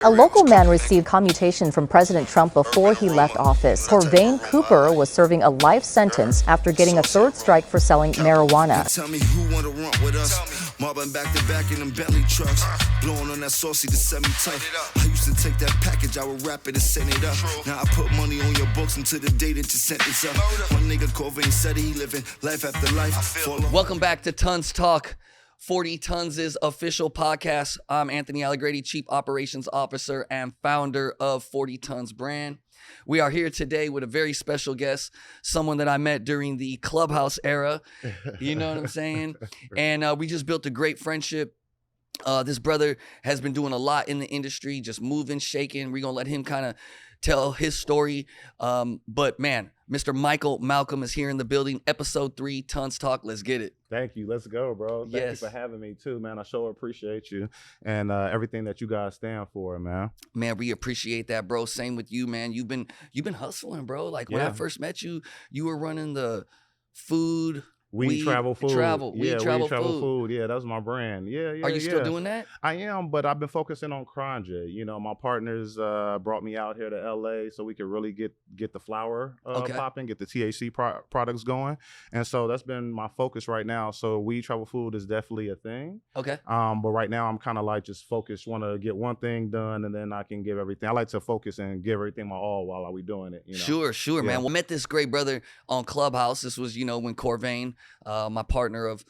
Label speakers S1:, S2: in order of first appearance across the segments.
S1: A local man received commutation from President Trump before he left office. Corvain Cooper was serving a life sentence after getting a third strike for selling marijuana.
S2: Tell me who wanna run with us. Mobbing back to back in them Bentley trucks. Blowing on that saucy to set me tight. I used to take that package, I would wrap it and send it up. Now I put money on your books until the day that you sent it up. One nigga Corvain said he living life after life.
S3: Welcome back to Tons Talk, 40 Tons' official podcast. I'm Anthony Allegrady, Chief Operations Officer and founder of 40 Tons brand. We are here today with a very special guest, someone that I met during the Clubhouse era. You know what I'm saying? And we just built a great friendship. This brother has been doing a lot in the industry, just moving, shaking. We're going to let him kind of tell his story. But man, Mr. Michael Malcolm is here in the building. Episode 3, Tons Talk. Let's get it.
S4: Thank you. Let's go, bro. Thank you for having me too, man. I sure appreciate you and everything that you guys stand for, man.
S3: Man, we appreciate that, bro. Same with you, man. You've been hustling, bro. Like when I first met you, you were running the food.
S4: WeedTravelFood.
S3: WeedTravelFood.
S4: Yeah, that was my brand. Yeah.
S3: Are you still doing that?
S4: I am, but I've been focusing on CRONJA. You know, my partners brought me out here to LA so we could really get the flower popping, get the THC products going. And so that's been my focus right now. So WeedTravelFood is definitely a thing.
S3: Okay.
S4: But right now I'm kind of like just focused, want to get one thing done and then I can give everything. I like to focus and give everything my all while we doing it. You know?
S3: Sure, man. We met this great brother on Clubhouse. This was, when Corvain, my partner of,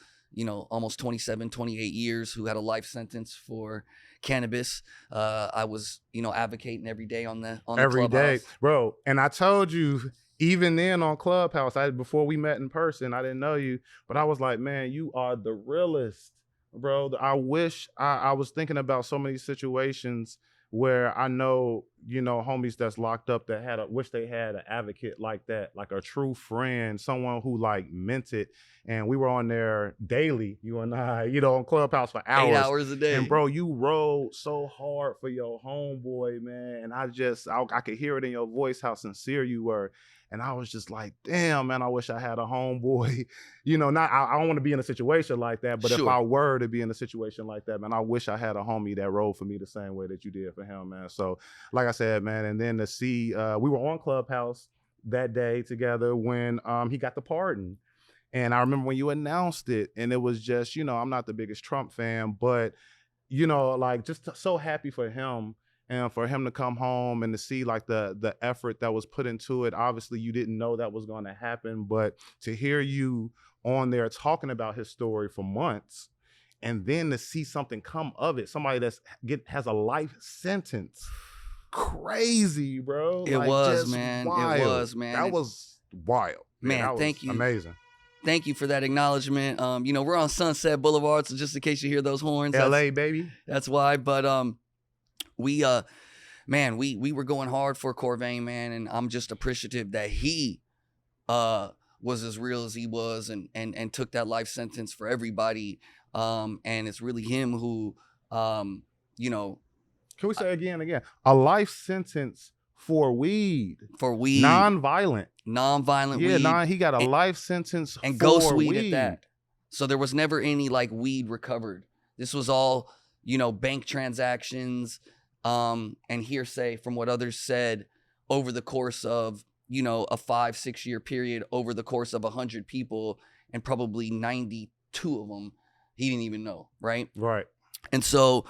S3: almost 27, 28 years, who had a life sentence for cannabis. I was, advocating every day on the
S4: every
S3: Clubhouse.
S4: Day, bro. And I told you, even then on Clubhouse, before we met in person, I didn't know you, but I was like, man, you are the realest, bro. I wish I was thinking about so many situations where I know, homies that's locked up that wish they had an advocate like that, like a true friend, someone who like meant it. And we were on there daily, you and I, on Clubhouse for hours.
S3: 8 hours a day.
S4: And bro, you rode so hard for your homeboy, man. And I could hear it in your voice how sincere you were. And I was just like, damn, man, I wish I had a homeboy. I don't want to be in a situation like that, but if I were to be in a situation like that, man, I wish I had a homie that rode for me the same way that you did for him, man. So like I said, man, and then to see, we were on Clubhouse that day together when he got the pardon. And I remember when you announced it, and it was just, I'm not the biggest Trump fan, but, like just so happy for him. And for him to come home and to see like the effort that was put into it. Obviously, you didn't know that was going to happen, but to hear you on there talking about his story for months, and then to see something come of it, somebody has a life sentence, crazy, bro.
S3: It was, man.
S4: Wild.
S3: It was, man.
S4: That was wild,
S3: man. Thank you.
S4: Amazing.
S3: Thank you for that acknowledgement. We're on Sunset Boulevard, so just in case you hear those horns,
S4: LA, baby.
S3: That's why. But we were going hard for Corvain, man, and I'm just appreciative that he was as real as he was and took that life sentence for everybody. And it's really him who, Can
S4: we say again? A life sentence for weed.
S3: For weed.
S4: Non-violent
S3: weed.
S4: Yeah, he got a life sentence
S3: and
S4: for
S3: ghost weed at that. So there was never any like weed recovered. This was all, bank transactions, and hearsay from what others said over the course of, a 5-6 year period, over the course of 100 people, and probably 92 of them he didn't even know, right?
S4: Right.
S3: And so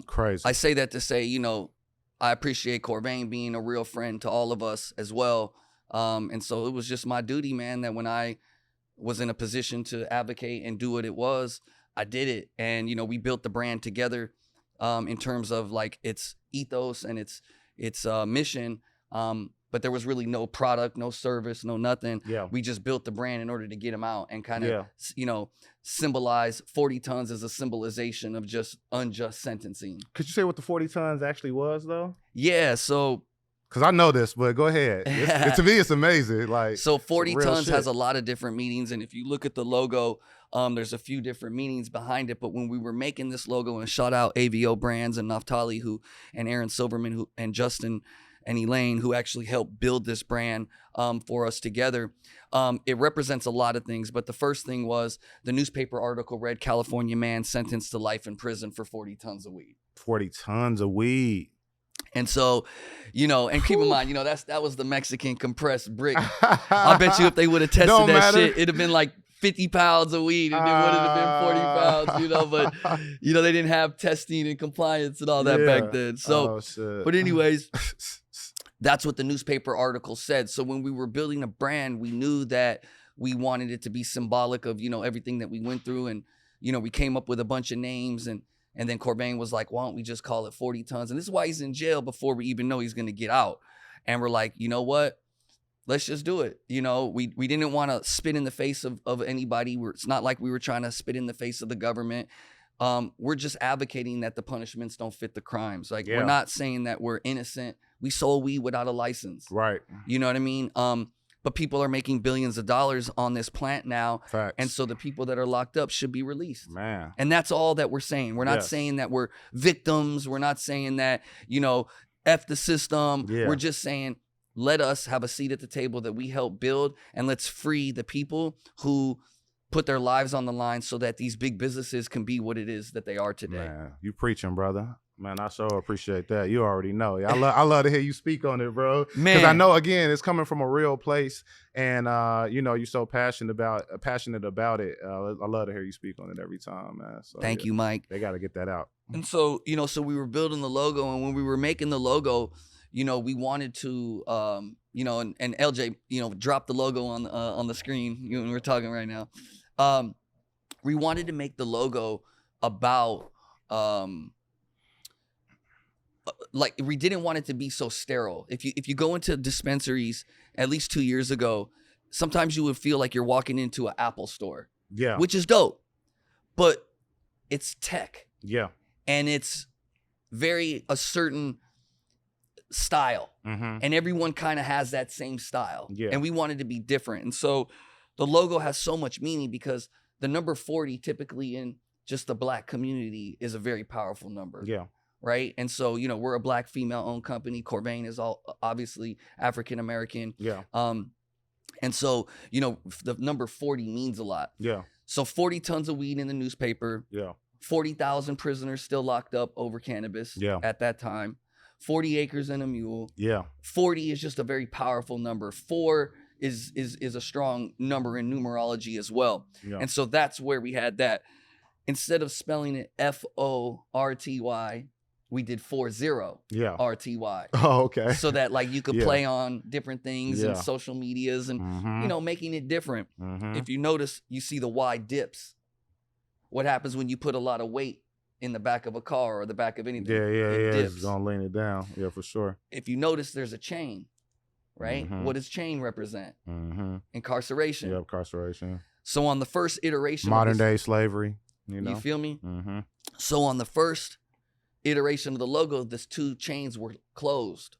S4: crazy.
S3: I say that to say, I appreciate Corvain being a real friend to all of us as well. And so it was just my duty, man, that when I was in a position to advocate and do what it was, I did it. And, we built the brand together. In terms of like its ethos and its mission, but there was really no product, no service, no nothing.
S4: Yeah.
S3: We just built the brand in order to get them out and kind of, symbolize 40 tons as a symbolization of just unjust sentencing.
S4: Could you say what the 40 tons actually was, though?
S3: Yeah, so...
S4: Because I know this, but go ahead. To me, it's amazing.
S3: So 40 tons has a lot of different meanings, and if you look at the logo, there's a few different meanings behind it. But when we were making this logo, and shout out AVO Brands and Naftali and Aaron Silverman and Justin and Elaine who actually helped build this brand for us together. It represents a lot of things, but the first thing was the newspaper article read, California man sentenced to life in prison for 40 tons of weed.
S4: 40 tons of weed.
S3: And so, and keep in mind, that was the Mexican compressed brick. I bet you if they would have tested that shit, it'd have been like 50 pounds of weed and it wouldn't have been 40 pounds, but they didn't have testing and compliance and all that back then. So, but anyways, that's what the newspaper article said. So when we were building a brand, we knew that we wanted it to be symbolic of, everything that we went through. And, we came up with a bunch of names and then Corbin was like, why don't we just call it 40 tons? And this is why he's in jail before we even know he's going to get out. And we're like, you know what? Let's just do it. We didn't want to spit in the face of anybody. It's not like we were trying to spit in the face of the government. We're just advocating that the punishments don't fit the crimes. Like, we're not saying that we're innocent. We sold weed without a license.
S4: Right.
S3: You know what I mean? But people are making billions of dollars on this plant now.
S4: Facts.
S3: And so the people that are locked up should be released.
S4: Man.
S3: And that's all that we're saying. We're not saying that we're victims. We're not saying that, F the system.
S4: Yeah.
S3: We're just saying, let us have a seat at the table that we help build, and let's free the people who put their lives on the line so that these big businesses can be what it is that they are today.
S4: Man, you preaching, brother. Man, I so appreciate that. You already know. I love to hear you speak on it, bro.
S3: Man,
S4: because I know, again, it's coming from a real place, and you're so passionate about it. I love to hear you speak on it every time, man. So,
S3: thank you, Mike.
S4: They got to get that out.
S3: And so, so we were building the logo, and when we were making the logo, we wanted to, and LJ, drop the logo on the screen. We're talking right now. We wanted to make the logo about, like, we didn't want it to be so sterile. If you go into dispensaries, at least 2 years ago, sometimes you would feel like you're walking into an Apple store.
S4: Yeah.
S3: Which is dope, but it's tech.
S4: Yeah.
S3: And it's very a certain style, and everyone kind of has that same style.
S4: Yeah.
S3: And we wanted to be different, and so the logo has so much meaning because the number 40 typically in just the Black community is a very powerful number.
S4: Yeah.
S3: Right. And so we're a Black female-owned company. Corbin is all obviously African American.
S4: Yeah.
S3: And so the number 40 means a lot.
S4: Yeah.
S3: So 40 tons of weed in the newspaper.
S4: Yeah.
S3: 40,000 prisoners still locked up over cannabis.
S4: Yeah.
S3: At that time. 40 acres and a mule.
S4: Yeah.
S3: 40 is just a very powerful number. 4 is a strong number in numerology as well.
S4: Yeah.
S3: And so that's where we had that. Instead of spelling it FORTY, we did 40
S4: Yeah.
S3: RTY.
S4: Oh, okay.
S3: So that like you could
S4: Yeah.
S3: play on different things
S4: Yeah.
S3: and social medias and making it different. If you notice, you see the Y dips. What happens when you put a lot of weight in the back of a car or the back of anything?
S4: Yeah.
S3: It dips.
S4: It's gonna lean it down. Yeah, for sure.
S3: If you notice, there's a chain, right? What does chain represent? Incarceration.
S4: Yeah, incarceration.
S3: So on the first iteration,
S4: Modern day slavery.
S3: You feel me? So on the first iteration of the logo, these 2 chains were closed.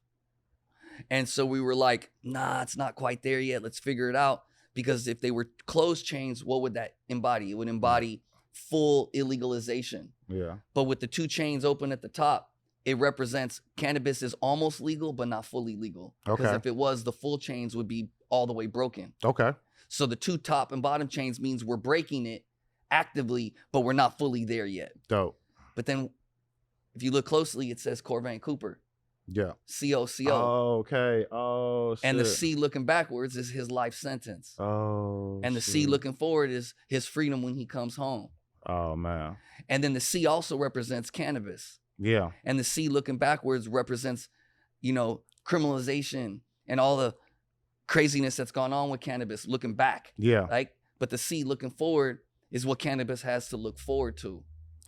S3: And so we were like, nah, it's not quite there yet. Let's figure it out. Because if they were closed chains, what would that embody? It would embody full illegalization.
S4: Yeah.
S3: But with the 2 chains open at the top, it represents cannabis is almost legal, but not fully legal. Because
S4: Okay.
S3: if it was, the full chains would be all the way broken.
S4: Okay.
S3: So the 2 top and bottom chains means we're breaking it actively, but we're not fully there yet.
S4: Dope.
S3: But then if you look closely, it says Corbin Cooper.
S4: Yeah.
S3: COCO.
S4: Oh, okay. Oh, shit.
S3: And the C looking backwards is his life sentence.
S4: Oh.
S3: And the C
S4: shit.
S3: looking forward is his freedom when he comes home.
S4: Oh, man.
S3: And then the C also represents cannabis.
S4: Yeah.
S3: And the C looking backwards represents, criminalization and all the craziness that's gone on with cannabis looking back.
S4: Yeah.
S3: Right? But the C looking forward is what cannabis has to look forward to.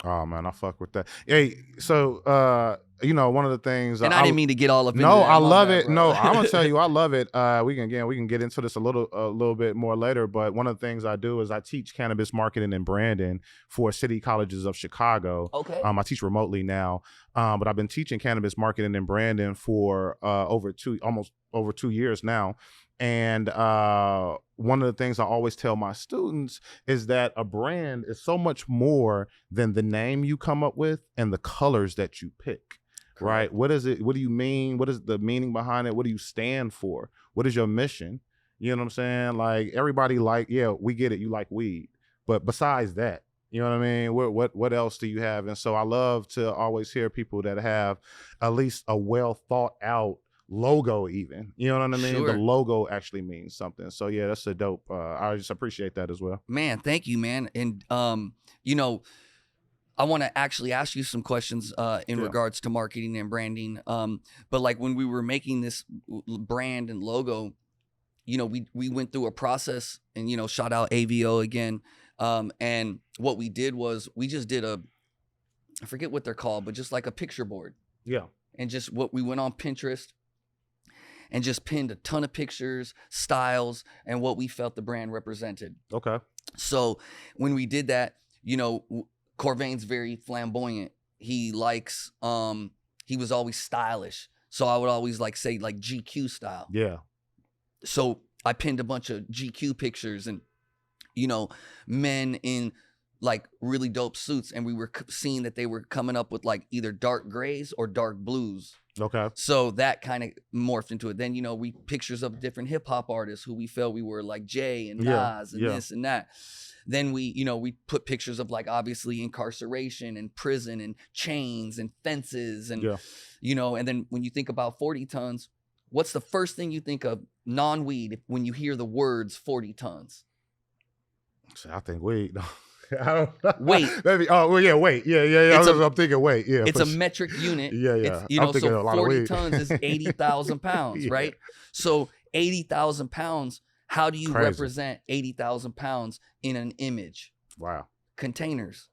S4: Oh, man, I fuck with that. Hey, so, one of the things.
S3: And I didn't mean to get all up into
S4: No,
S3: that.
S4: I
S3: My
S4: love
S3: bad,
S4: it.
S3: bro.
S4: No, I'm gonna tell you, I love it. We can get into this a little bit more later. But one of the things I do is I teach cannabis marketing and branding for city colleges of Chicago.
S3: Okay.
S4: I teach remotely now, but I've been teaching cannabis marketing and branding for almost over 2 years now. And one of the things I always tell my students is that a brand is so much more than the name you come up with and the colors that you pick. Right? What is it? What do you mean? What is the meaning behind it? What do you stand for? What is your mission? You know what I'm saying? Like everybody we get it. You like weed. But besides that, You know what I mean? What else do you have? And so I love to always hear people that have at least a well thought out logo even. You know what I mean?
S3: Sure.
S4: The logo actually means something. So yeah, that's a dope. I just appreciate that as well.
S3: Man, thank you, man. And you know, I want to actually ask you some questions in regards to marketing and branding. But like when we were making this brand and logo, you know, we went through a process, and you know, shout out AVO again. And what we did was we just did I forget what they're called, but just like a picture board.
S4: Yeah.
S3: And just what we went on Pinterest and just pinned a ton of pictures, styles, and what we felt the brand represented.
S4: Okay.
S3: So when we did that, you know, Corvain's very flamboyant. He likes, he was always stylish. So I would always like say like GQ style.
S4: Yeah.
S3: So I pinned a bunch of GQ pictures and, you know, men in like really dope suits. And we were seeing that they were coming up with like either dark grays or dark blues.
S4: Okay.
S3: So that kind of morphed into it. Then, you know, we pictures of different hip hop artists who we felt we were like Jay and Nas and this and that. Then we, you know, we put pictures of like obviously incarceration and prison and chains and fences and, you know, and then when you think about 40 tons, what's the first thing you think of non-weed when you hear the words 40 tons?
S4: I think weed. I don't know.
S3: Weight.
S4: Maybe. Oh, well, yeah, weight. Yeah. I'm thinking weight. Yeah.
S3: It's a metric unit.
S4: Yeah.
S3: It's, you know,
S4: I'm thinking
S3: so
S4: a lot
S3: 40
S4: of weed.
S3: tons is 80,000 pounds, right? So 80,000 pounds, how do you represent 80,000 pounds in an image?
S4: Wow.
S3: Containers,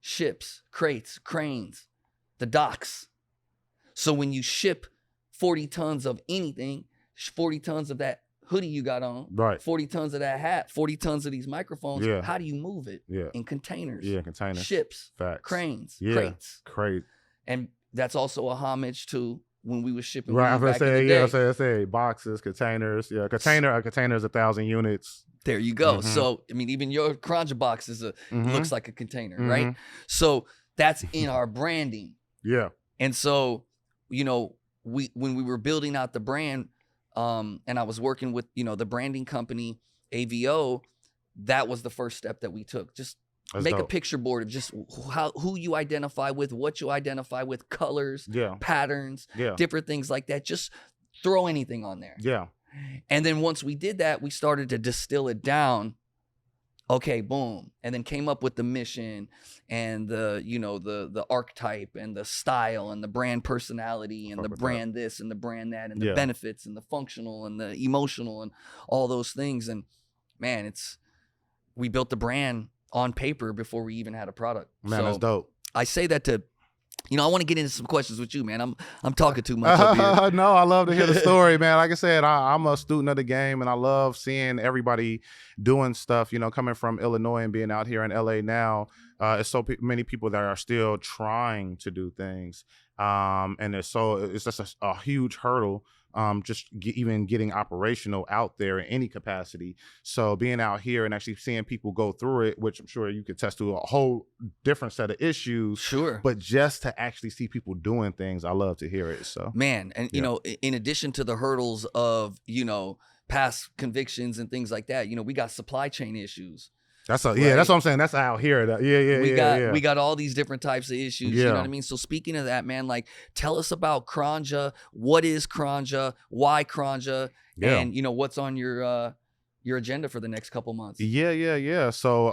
S3: ships, crates, cranes, the docks. So when you ship 40 tons of anything, 40 tons of that hoodie you got on,
S4: right?
S3: 40 tons of that hat, 40 tons of these microphones.
S4: Yeah.
S3: How do you move it?
S4: Yeah.
S3: In containers.
S4: Yeah, containers.
S3: Ships.
S4: Facts.
S3: Cranes.
S4: Yeah.
S3: Crates.
S4: Crate.
S3: And that's also a homage to when we were shipping.
S4: Right. I'm gonna say,
S3: I
S4: say boxes, containers. Yeah, a container is 1,000 units.
S3: There you go. So I mean, even your CRONJA box is looks like a container, right? So that's in our branding.
S4: Yeah.
S3: And so, you know, when we were building out the brand, and I was working with, you know, the branding company, AVO, that was the first step that we took. Just make a picture board of just who you identify with, what you identify with, colors, patterns, different things like that. Just throw anything on there.
S4: Yeah.
S3: And then once we did that, we started to distill it down. Okay, boom. And then came up with the mission and the, you know, the archetype and the style and the brand personality and the brand this and the brand that and the benefits and the functional and the emotional and all those things. And man, we built the brand on paper before we even had a product.
S4: Man, that's dope.
S3: I say that to, you know, I want to get into some questions with you, man. I'm talking too much up here.
S4: No, I love to hear the story, man. Like I said, I'm a student of the game, and I love seeing everybody doing stuff. You know, coming from Illinois and being out here in LA now, it's so many people that are still trying to do things, and it's just a huge hurdle. Even getting operational out there in any capacity. So being out here and actually seeing people go through it, which I'm sure you could test to a whole different set of issues.
S3: Sure.
S4: But just to actually see people doing things, I love to hear it. So
S3: man, and you know, in addition to the hurdles of, you know, past convictions and things like that, you know, we got supply chain issues.
S4: That's that's what I'm saying. That's out here.
S3: We got all these different types of issues. You know what I mean? So speaking of that, man, like tell us about CRONJA. What is CRONJA? Why CRONJA? And you know, what's on your agenda for the next couple months?
S4: Yeah. So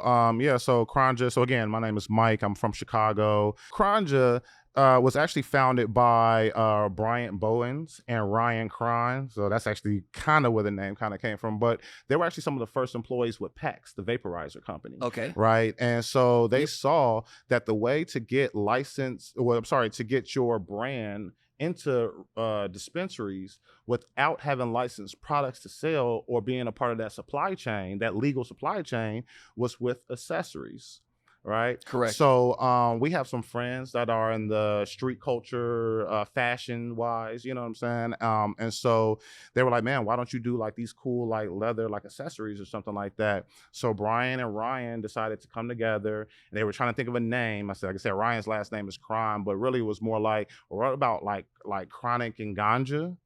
S4: so CRONJA. So again, my name is Mike. I'm from Chicago. CRONJA was actually founded by Bryant Bowens and Ryan Cron. So that's actually kind of where the name kind of came from. But they were actually some of the first employees with PEX, the vaporizer company.
S3: Okay.
S4: Right. And so they saw that the way to get to get your brand into dispensaries without having licensed products to sell or being a part of that supply chain, that legal supply chain, was with accessories. Right.
S3: Correct.
S4: So we have some friends that are in the street culture, fashion wise, you know what I'm saying? And so they were like, man, why don't you do like these cool, like leather, like accessories or something like that? So Brian and Ryan decided to come together and they were trying to think of a name. Like I said, Ryan's last name is Crime, but really it was more like, what about like chronic and ganja?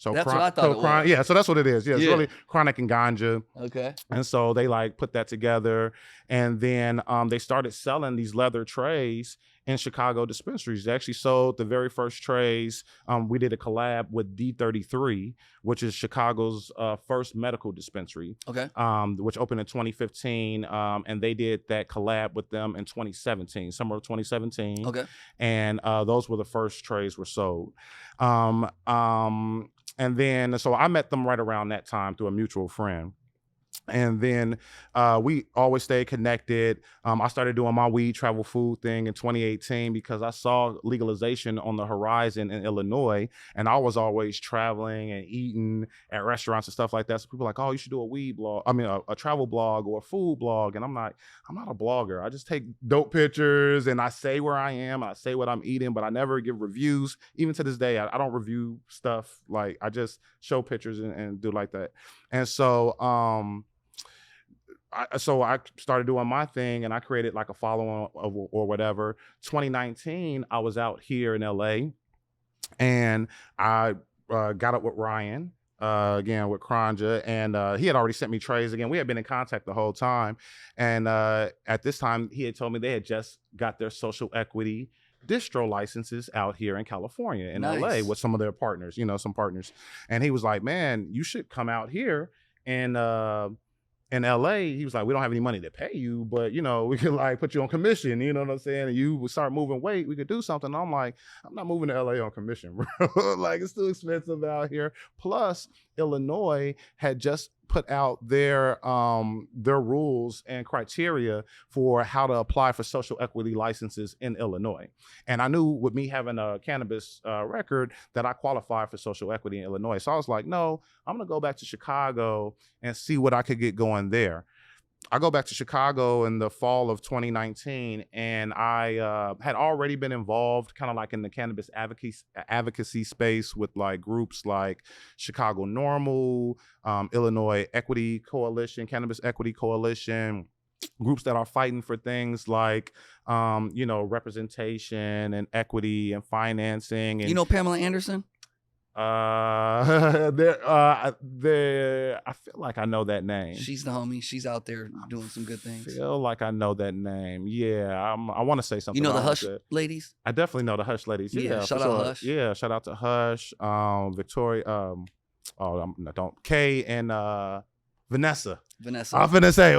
S4: So
S3: That's what I thought it was.
S4: Yeah, so that's what it is. Yeah, it's
S3: Yeah.
S4: really chronic and ganja.
S3: Okay.
S4: And so they like put that together, and then they started selling these leather trays in Chicago dispensaries. They actually sold the very first trays. We did a collab with D33, which is Chicago's first medical dispensary.
S3: Okay.
S4: Which opened in 2015, and they did that collab with them in 2017, summer of 2017.
S3: Okay.
S4: And those were the first trays were sold. And then, so I met them right around that time through a mutual friend. And then we always stayed connected. I started doing my weed travel food thing in 2018 because I saw legalization on the horizon in Illinois, and I was always traveling and eating at restaurants and stuff like that. So people were like, oh, you should do a weed blog. I mean, a travel blog or a food blog. And I'm like, I'm not a blogger. I just take dope pictures and I say where I am. I say what I'm eating, but I never give reviews. Even to this day, I don't review stuff. Like, I just show pictures and do like that. And so, I started doing my thing, and I created like a following or whatever. 2019, I was out here in LA, and I got up with Ryan again with CRONJA, and he had already sent me trays. Again, we had been in contact the whole time, and at this time, he had told me they had just got their social equity distro licenses out here in California, in LA, with some of their partners, some partners. And he was like, man, you should come out here and in LA. He was like, we don't have any money to pay you, but we could like put you on commission, you know what I'm saying? And you would start moving weight, we could do something. And I'm like, I'm not moving to LA on commission, bro. Like, it's too expensive out here. Plus, Illinois had just put out their rules and criteria for how to apply for social equity licenses in Illinois. And I knew with me having a cannabis record that I qualified for social equity in Illinois. So I was like, no, I'm gonna go back to Chicago and see what I could get going there. I go back to Chicago in the fall of 2019, and I had already been involved kind of like in the cannabis advocacy space with like groups like Chicago Normal, Illinois Equity Coalition, Cannabis Equity Coalition, groups that are fighting for things like, representation and equity and financing. And,
S3: Pamela Anderson?
S4: I feel like I know that name.
S3: She's the homie. She's out there doing some good things.
S4: I feel like I know that name. Yeah, I want to say something.
S3: The Hush ladies?
S4: I definitely know the Hush ladies. Yeah,
S3: shout out Hush.
S4: Yeah, shout out to Hush, Victoria, Kay and Vanessa.
S3: I'm
S4: finna say,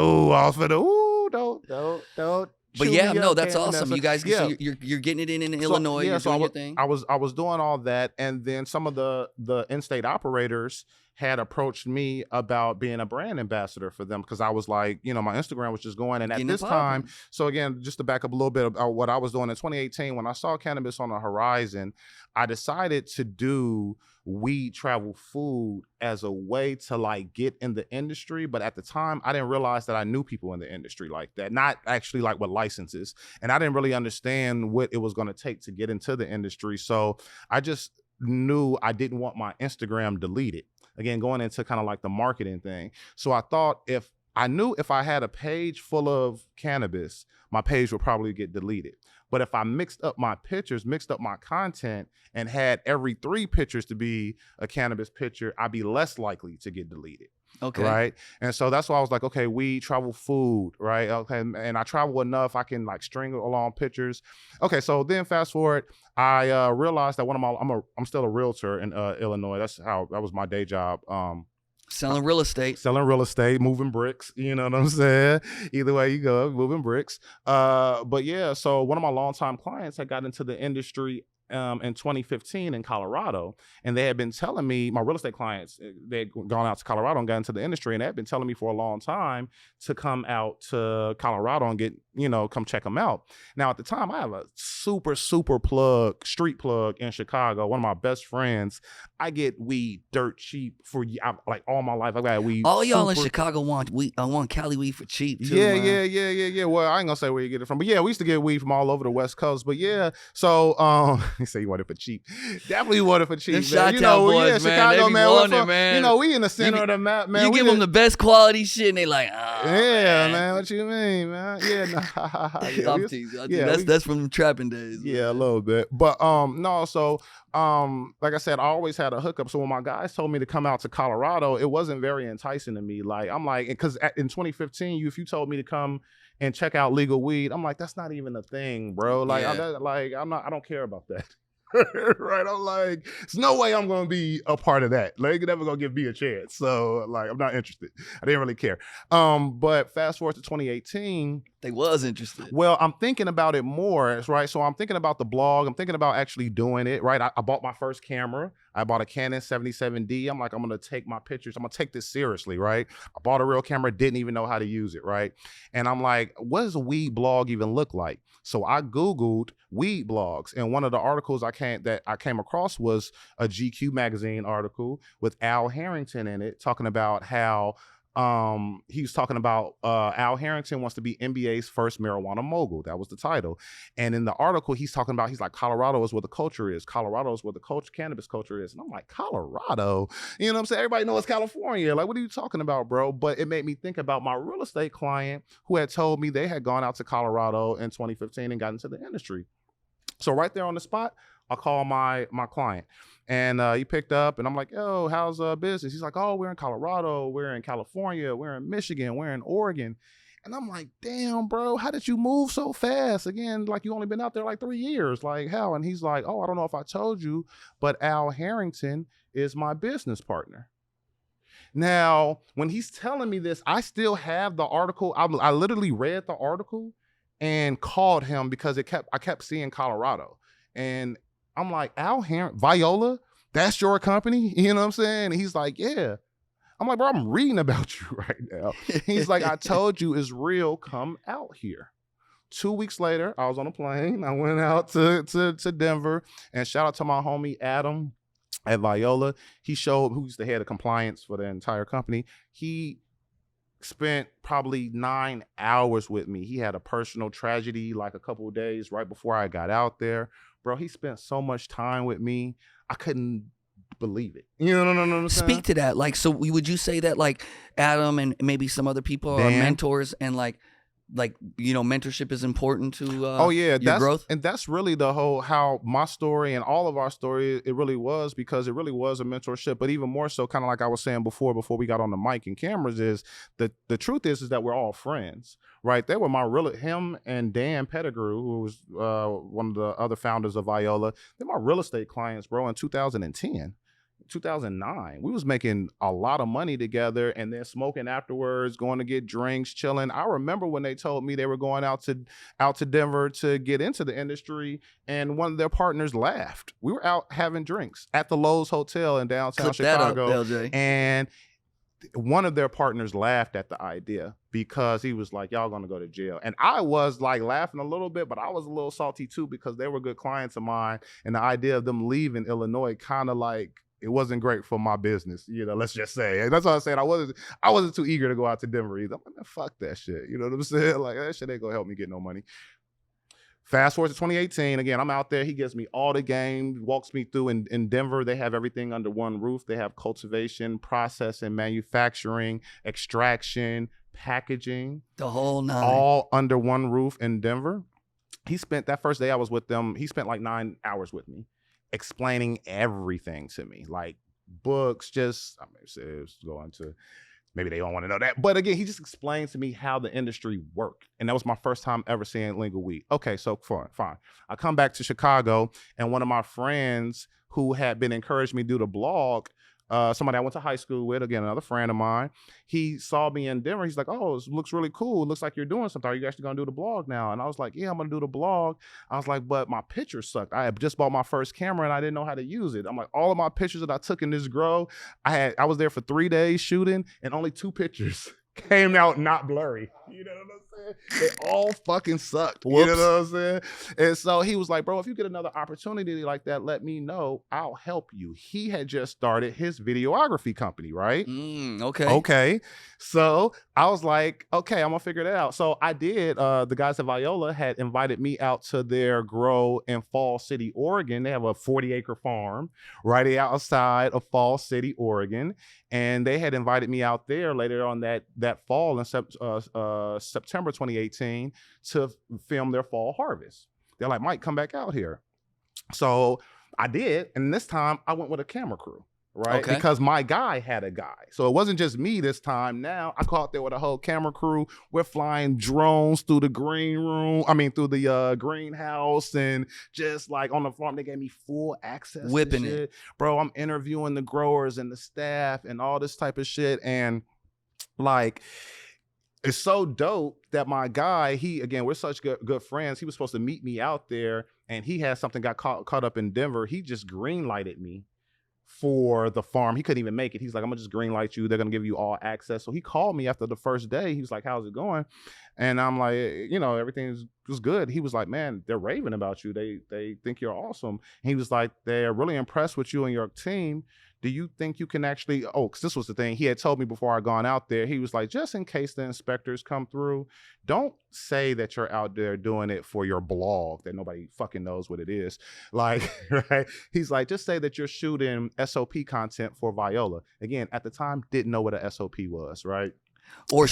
S4: don't.
S3: But yeah, no, that's awesome. You guys, so you're getting it in Illinois. You're doing your thing.
S4: I was doing all that, and then some of the in-state operators had approached me about being a brand ambassador for them, because I was like, my Instagram was just going, and at this time, so again, just to back up a little bit about what I was doing in 2018, when I saw cannabis on the horizon, I decided to do Weed Travel Food as a way to like get in the industry. But at the time, I didn't realize that I knew people in the industry like that, not actually like with licenses. And I didn't really understand what it was going to take to get into the industry. So I just knew I didn't want my Instagram deleted. Again, going into kind of like the marketing thing. So I thought if I had a page full of cannabis, my page would probably get deleted. But if I mixed up my pictures, mixed up my content, and had every 3 pictures to be a cannabis picture, I'd be less likely to get deleted.
S3: Okay.
S4: Right. And so that's why I was like, okay, we travel food, right? Okay. And I travel enough, I can like string along pictures. Okay. So then fast forward, I realized that I'm still a realtor in Illinois. That was my day job.
S3: Selling real estate, moving bricks, you know what I'm saying? Either way you go, moving bricks. But yeah, so one of my longtime clients had got into the industry in 2015 in Colorado, and they had been telling me, my real estate clients, they had gone out to Colorado and got into the industry, and they had been telling me for a long time to come out to Colorado and get, come check them out. Now at the time, I have a super street plug in Chicago. One of my best friends, I get weed dirt cheap for like all my life. I got weed. All y'all in Chicago want Cali weed for cheap too.
S4: Yeah. Well, I ain't gonna say where you get it from, but yeah, we used to get weed from all over the West Coast. But yeah, so He said he wanted for cheap. Definitely wanted for cheap.
S3: Them
S4: Man.
S3: Chi-Town boys, man,
S4: Chicago,
S3: they be
S4: man.
S3: wanting, man.
S4: You know, we in the center of the map, man.
S3: You give them the best quality shit, and they like,
S4: yeah, man. What you mean, man? Yeah, nah.
S3: I'm teasing. That's from the trapping days.
S4: Yeah, a little bit. But no, so like I said, I always had a hookup. So when my guys told me to come out to Colorado, it wasn't very enticing to me. Like, I'm like, because in 2015, if you told me to come and check out legal weed, I'm like, that's not even a thing, bro. Like, I don't care about that. Right? I'm like, there's no way I'm gonna be a part of that. Like, you're never gonna give me a chance. So like, I'm not interested. I didn't really care. But fast forward to 2018,
S3: they was interested.
S4: Well, I'm thinking about it more, right? So I'm thinking about the blog. I'm thinking about actually doing it, right? I bought my first camera. I bought a Canon 77D. I'm like, I'm gonna take my pictures. I'm gonna take this seriously, right? I bought a real camera, didn't even know how to use it, right? And I'm like, what does a weed blog even look like? So I Googled weed blogs, and one of the articles I came across was a GQ magazine article with Al Harrington in it, talking about how he was talking about Al Harrington wants to be NBA's first marijuana mogul. That was the title. And in the article, he's like, Colorado is where the culture is. Colorado is where the cannabis culture is. And I'm like, Colorado? You know what I'm saying? Everybody knows California. Like, what are you talking about, bro? But it made me think about my real estate client who had told me they had gone out to Colorado in 2015 and got into the industry. So right there on the spot, I call my client, and he picked up, and I'm like, yo, how's business? He's like, oh, we're in Colorado, we're in California, we're in Michigan, we're in Oregon. And I'm like, damn, bro, how did you move so fast? Again, like, you only been out there like 3 years. Like, how? And he's like, oh, I don't know if I told you, but Al Harrington is my business partner. Now, when he's telling me this, I still have the article. I literally read the article and called him because I kept seeing Colorado. And I'm like, Al Harrington, Viola, that's your company? You know what I'm saying? And he's like, yeah. I'm like, bro, I'm reading about you right now. He's like, I told you it's real. Come out here. 2 weeks later, I was on a plane. I went out to Denver, and shout out to my homie Adam at Viola. Who's the head of compliance for the entire company. He spent probably 9 hours with me. He had a personal tragedy like a couple of days right before I got out there. Bro, he spent so much time with me. I couldn't believe it. You know what I'm saying?
S3: Speak to that. Like, so would you say that like Adam and maybe some other people are mentors, and like, you know, mentorship is important to your growth?
S4: And that's really the whole, how my story and all of our story, it really was, because it really was a mentorship. But even more so, kind of like I was saying before we got on the mic and cameras, is the truth is that we're all friends, right? They were him and Dan Pettigrew, who was one of the other founders of Viola. They're my real estate clients, bro, in 2010. 2009, we was making a lot of money together, and then smoking afterwards, going to get drinks, chilling. I remember when they told me they were going out to Denver to get into the industry, and one of their partners laughed. We were out having drinks at the Lowe's Hotel in downtown Chicago,
S3: that up, LJ.
S4: And one of their partners laughed at the idea because he was like, y'all gonna go to jail. And I was like laughing a little bit, but I was a little salty too, because they were good clients of mine, and the idea of them leaving Illinois kind of like, it wasn't great for my business, you know, let's just say. And that's what I said. I wasn't too eager to go out to Denver either. I'm like, man, fuck that shit. You know what I'm saying? Like, that shit ain't gonna help me get no money. Fast forward to 2018. Again, I'm out there. He gives me all the game, walks me through. In Denver, they have everything under one roof. They have cultivation, processing, manufacturing, extraction, packaging.
S3: The whole nine.
S4: All under one roof in Denver. He spent, that first day I was with them, he spent like 9 hours with me, explaining everything to me, like books, just, I mean, it's going to, maybe they don't want to know that. But again, he just explained to me how the industry worked. And that was my first time ever seeing legal weed. Okay, so fine. I come back to Chicago, and one of my friends who had been encouraging me to do the blog, somebody I went to high school with, again, another friend of mine, he saw me in Denver. He's like, oh, it looks really cool. It looks like you're doing something. Are you actually going to do the blog now? And I was like, yeah, I'm going to do the blog. I was like, but my pictures sucked. I had just bought my first camera, and I didn't know how to use it. I'm like, all of my pictures that I took in this grow, I was there for 3 days shooting, and only 2 pictures came out not blurry. You know what I'm saying? They all fucking sucked.
S3: Whoops.
S4: You know what I'm saying? And so he was like, bro, if you get another opportunity like that, let me know. I'll help you. He had just started his videography company, right?
S3: Okay.
S4: Okay. So I was like, okay, I'm gonna figure that out. So I did. The guys at Viola had invited me out to their grow in Fall City, Oregon. They have a 40-acre farm right outside of Fall City, Oregon. And they had invited me out there later on that fall in September 2018 to film their fall harvest. They're like, Mike, come back out here. So I did. And this time I went with a camera crew. Right.
S3: Okay.
S4: Because my guy had a guy. So it wasn't just me this time. Now I caught there with a whole camera crew. We're flying drones through the through the greenhouse, and just like on the farm, they gave me full access.
S3: Whipping
S4: to shit.
S3: it.
S4: Bro, I'm interviewing the growers and the staff and all this type of shit. And like, it's so dope that my guy, we're such good friends. He was supposed to meet me out there, and he had something got caught up in Denver. He just green lighted me for the farm. He couldn't even make it. He's like, I'm gonna just green light you. They're gonna give you all access. So he called me after the first day. He was like, how's it going? And I'm like, everything was good. He was like, man, they're raving about you. They think you're awesome. And he was like, they're really impressed with you and your team. Do you think you can actually, because this was the thing. He had told me before I gone out there, he was like, just in case the inspectors come through, don't say that you're out there doing it for your blog that nobody fucking knows what it is. Like, right? He's like, just say that you're shooting SOP content for Viola. Again, at the time, didn't know what a SOP was, right?
S3: Or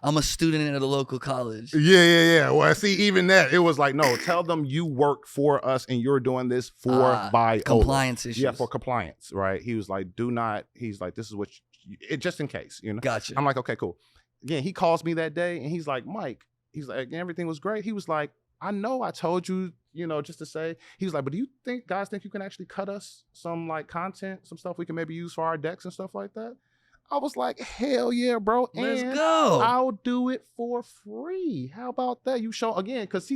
S3: I'm a student at a local college.
S4: Yeah. Well, see, even that, it was like, no, tell them you work for us and you're doing this for Viola.
S3: Compliance issues.
S4: Yeah, for compliance, right? He was like, he's like, this is what, just in case,
S3: Gotcha.
S4: I'm like, okay, cool. Again, he calls me that day and he's like, Mike, he's like, everything was great. He was like, I know I told you, just to say. He was like, but do you guys think you can actually cut us some like content, some stuff we can maybe use for our decks and stuff like that? I was like, hell yeah, bro.
S3: Let's
S4: and
S3: go.
S4: I'll do it for free. How about that? You show again, because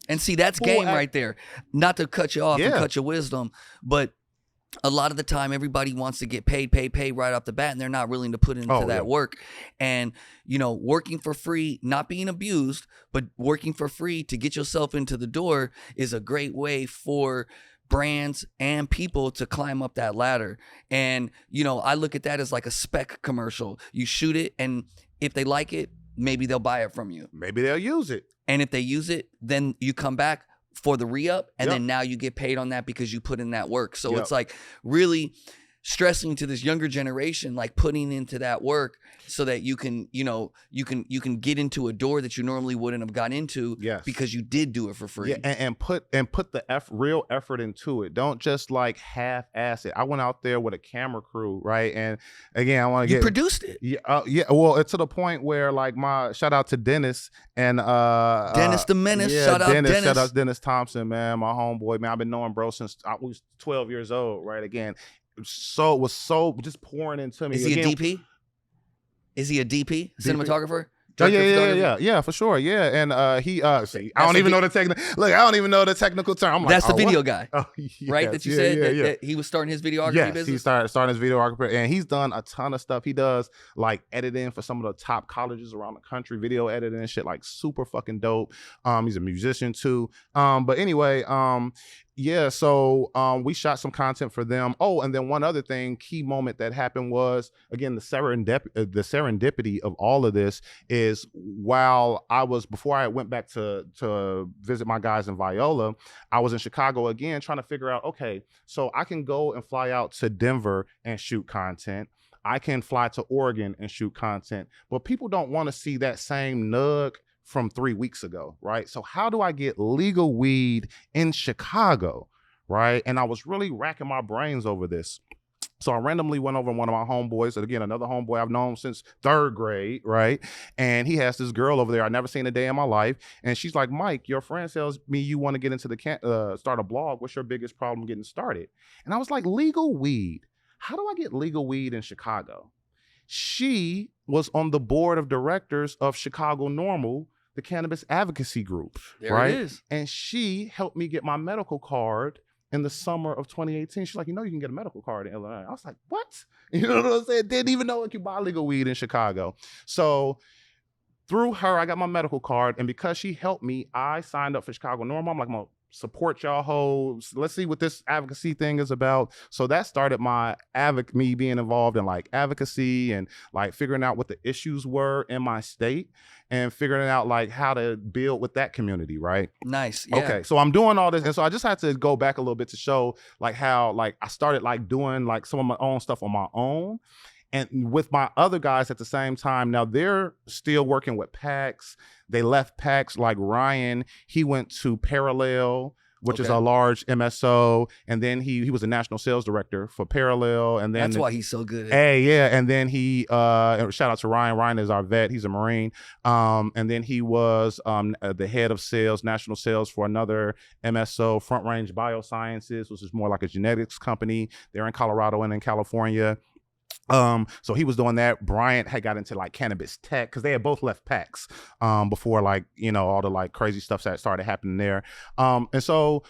S3: and see, that's game right there. Not to cut you off and cut your wisdom, but a lot of the time everybody wants to get paid right off the bat, and they're not willing to put into that work. And, working for free, not being abused, but working for free to get yourself into the door is a great way for brands and people to climb up that ladder. And, I look at that as like a spec commercial. You shoot it, and if they like it, maybe they'll buy it from you.
S4: Maybe they'll use it.
S3: And if they use it, then you come back for the re-up, and then now you get paid on that because you put in that work. So it's like really stressing to this younger generation, like putting into that work so that you can get into a door that you normally wouldn't have got into because you did do it for free.
S4: Yeah, and put the real effort into it. Don't just like half-ass it. I went out there with a camera crew, right? And again, I want to
S3: You produced it.
S4: Yeah. Well, it's to the point where like my shout out to Dennis and
S3: Dennis the Menace.
S4: Yeah,
S3: Shout out Dennis.
S4: Shout out Dennis Thompson, man, my homeboy, man. I've been knowing bro since I was 12 years old, right? Again, was so just pouring into me.
S3: Is he a DP? Is he a DP? Cinematographer?
S4: Oh, yeah, for sure. Yeah. And he see, I don't even know the technical term. I'm like,
S3: that's the video
S4: what?
S3: guy.
S4: Oh, yes,
S3: right? That you said that he was starting his videography business?
S4: He started his videographer, and he's done a ton of stuff. He does like editing for some of the top colleges around the country, video editing and shit, like super fucking dope. He's a musician too. But anyway, so we shot some content for them. Oh, and then one other thing, key moment that happened was, again, the serendipity of all of this is before I went back to visit my guys in Viola, I was in Chicago again trying to figure out, okay, so I can go and fly out to Denver and shoot content. I can fly to Oregon and shoot content, but people don't want to see that same nug from 3 weeks ago, right? So how do I get legal weed in Chicago, right? And I was really racking my brains over this. So I randomly went over one of my homeboys, and again, another homeboy I've known since 3rd grade, right? And he has this girl over there I've never seen a day in my life. And she's like, Mike, your friend tells me you want to get into start a blog. What's your biggest problem getting started? And I was like, legal weed. How do I get legal weed in Chicago? She was on the board of directors of Chicago Normal, the cannabis advocacy group, right?
S3: It is.
S4: And she helped me get my medical card in the summer of 2018. She's like, you can get a medical card in Illinois. I was like, what? You know what I'm saying? Didn't even know I could buy legal weed in Chicago. So through her, I got my medical card. And because she helped me, I signed up for Chicago Normal. I'm like, I'm going to support y'all hoes. Let's see what this advocacy thing is about. So that started me being involved in like advocacy and like figuring out what the issues were in my state and figuring out like how to build with that community, right?
S3: Nice. Yeah.
S4: Okay, so I'm doing all this, and so I just had to go back a little bit to show like how like I started like doing like some of my own stuff on my own. And with my other guys at the same time, now they're still working with PACs. They left PACs, like Ryan, he went to Parallel, which is a large MSO. And then he was a national sales director for Parallel. And then
S3: that's why he's so good.
S4: Hey, yeah. And then he, shout out to Ryan. Ryan is our vet. He's a Marine. And then he was the head of sales, national sales for another MSO, Front Range Biosciences, which is more like a genetics company. They're in Colorado and in California. So he was doing that. Bryant had got into like cannabis tech because they had both left PACs before like, you know, all the like crazy stuff that started happening there. And so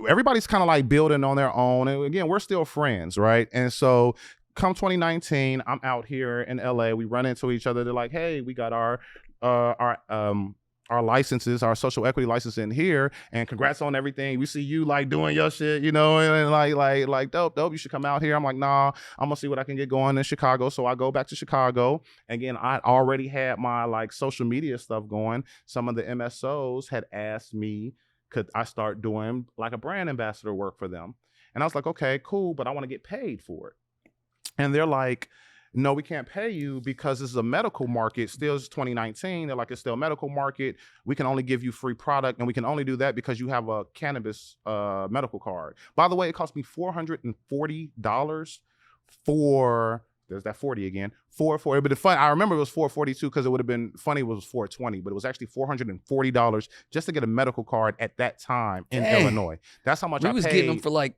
S4: everybody's kind of like building on their own. And again, we're still friends, right? And so come 2019, I'm out here in LA. We run into each other. They're like, hey, we got our licenses, our social equity license in here, and congrats on everything. We see you like doing your shit, you know, and like dope, you should come out here. I'm like, nah, I'm gonna see what I can get going in Chicago. So I go back to Chicago. Again, I already had my like social media stuff going. Some of the MSOs had asked me, could I start doing like a brand ambassador work for them? And I was like, okay, cool, but I want to get paid for it. And they're like, no, we can't pay you because this is a medical market. Still, it's 2019. They're like, it's still a medical market. We can only give you free product, and we can only do that because you have a cannabis medical card. By the way, it cost me $440 for, there's that 40 again, but the fun, I remember it was $442 because it would have been funny, it was $420, but it was actually $440 just to get a medical card at that time in Illinois. That's how much I paid.
S3: We was getting them for like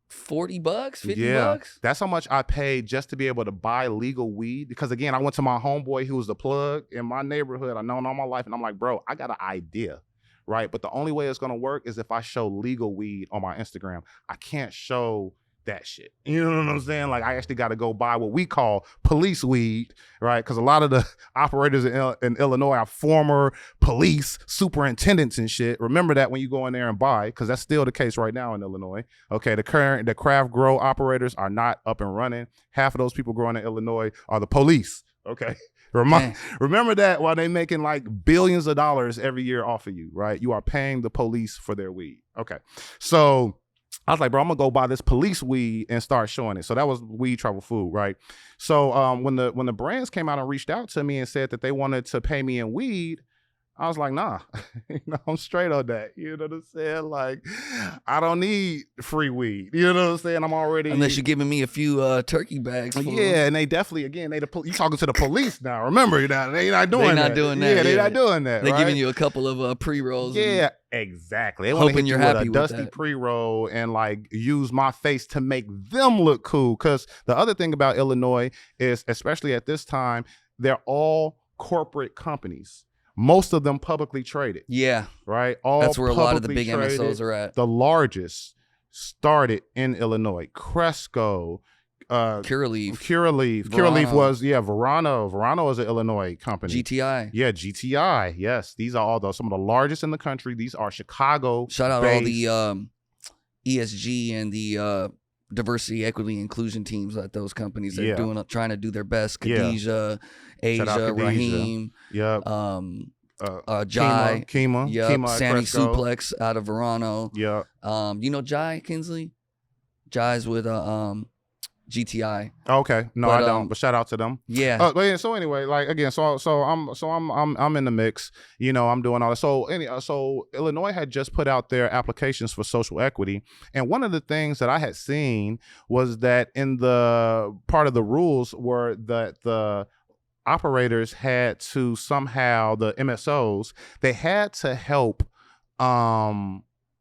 S3: $40, $50 bucks.
S4: That's how much I paid just to be able to buy legal weed. Because again, I went to my homeboy who was the plug in my neighborhood. I known all my life, and I'm like, bro, I got an idea, right? But the only way it's gonna work is if I show legal weed on my Instagram. I can't show that shit. You know what I'm saying? Like I actually got to go buy what we call police weed, right? Because a lot of the operators in Illinois are former police superintendents and shit. Remember that when you go in there and buy, because that's still the case right now in Illinois. Okay, the craft grow operators are not up and running. Half of those people growing in Illinois are the police. Okay. Remember that while they making like billions of dollars every year off of you, right? You are paying the police for their weed. Okay. So I was like, bro, I'm gonna go buy this police weed and start showing it. So that was Weed Travel Food, right? So when the brands came out and reached out to me and said that they wanted to pay me in weed, I was like, nah, I'm straight on that. You know what I'm saying? Like, I don't need free weed. You know what I'm saying? I'm already.
S3: Unless you're giving me a few turkey bags.
S4: Yeah, and they definitely, again, you talking to the police now. Remember, they not doing that.
S3: They're not doing that.
S4: Yeah, they're not doing that.
S3: They're giving you a couple of pre-rolls.
S4: Yeah, exactly. They want to hit you with a dusty pre-roll and like use my face to make them look cool. Because the other thing about Illinois is, especially at this time, they're all corporate companies. Most of them publicly traded.
S3: Yeah.
S4: Right? All
S3: that's where a lot of the big
S4: traded.
S3: MSOs are at.
S4: The largest started in Illinois. Cresco,
S3: Curaleaf.
S4: Curaleaf was, Verano. Verano is an Illinois company.
S3: GTI.
S4: Yeah, GTI. Yes. These are all some of the largest in the country. These are Chicago.
S3: Shout out all the ESG and the diversity, equity, inclusion teams at those companies. They're trying to do their best. Khadijah, Asia, Raheem.
S4: Yep.
S3: Jai.
S4: Kima.
S3: Yep.
S4: Kima
S3: Sammy
S4: Cresco.
S3: Suplex out of Verano.
S4: Yeah.
S3: You know Jai Kinsley? Jai's with GTI.
S4: Okay. No, I don't. But shout out to them.
S3: Yeah.
S4: But yeah. So anyway, like again, so I'm in the mix. You know, I'm doing all this. So Illinois had just put out their applications for social equity, and one of the things that I had seen was that in the part of the rules were that the operators had to somehow, the MSOs, they had to help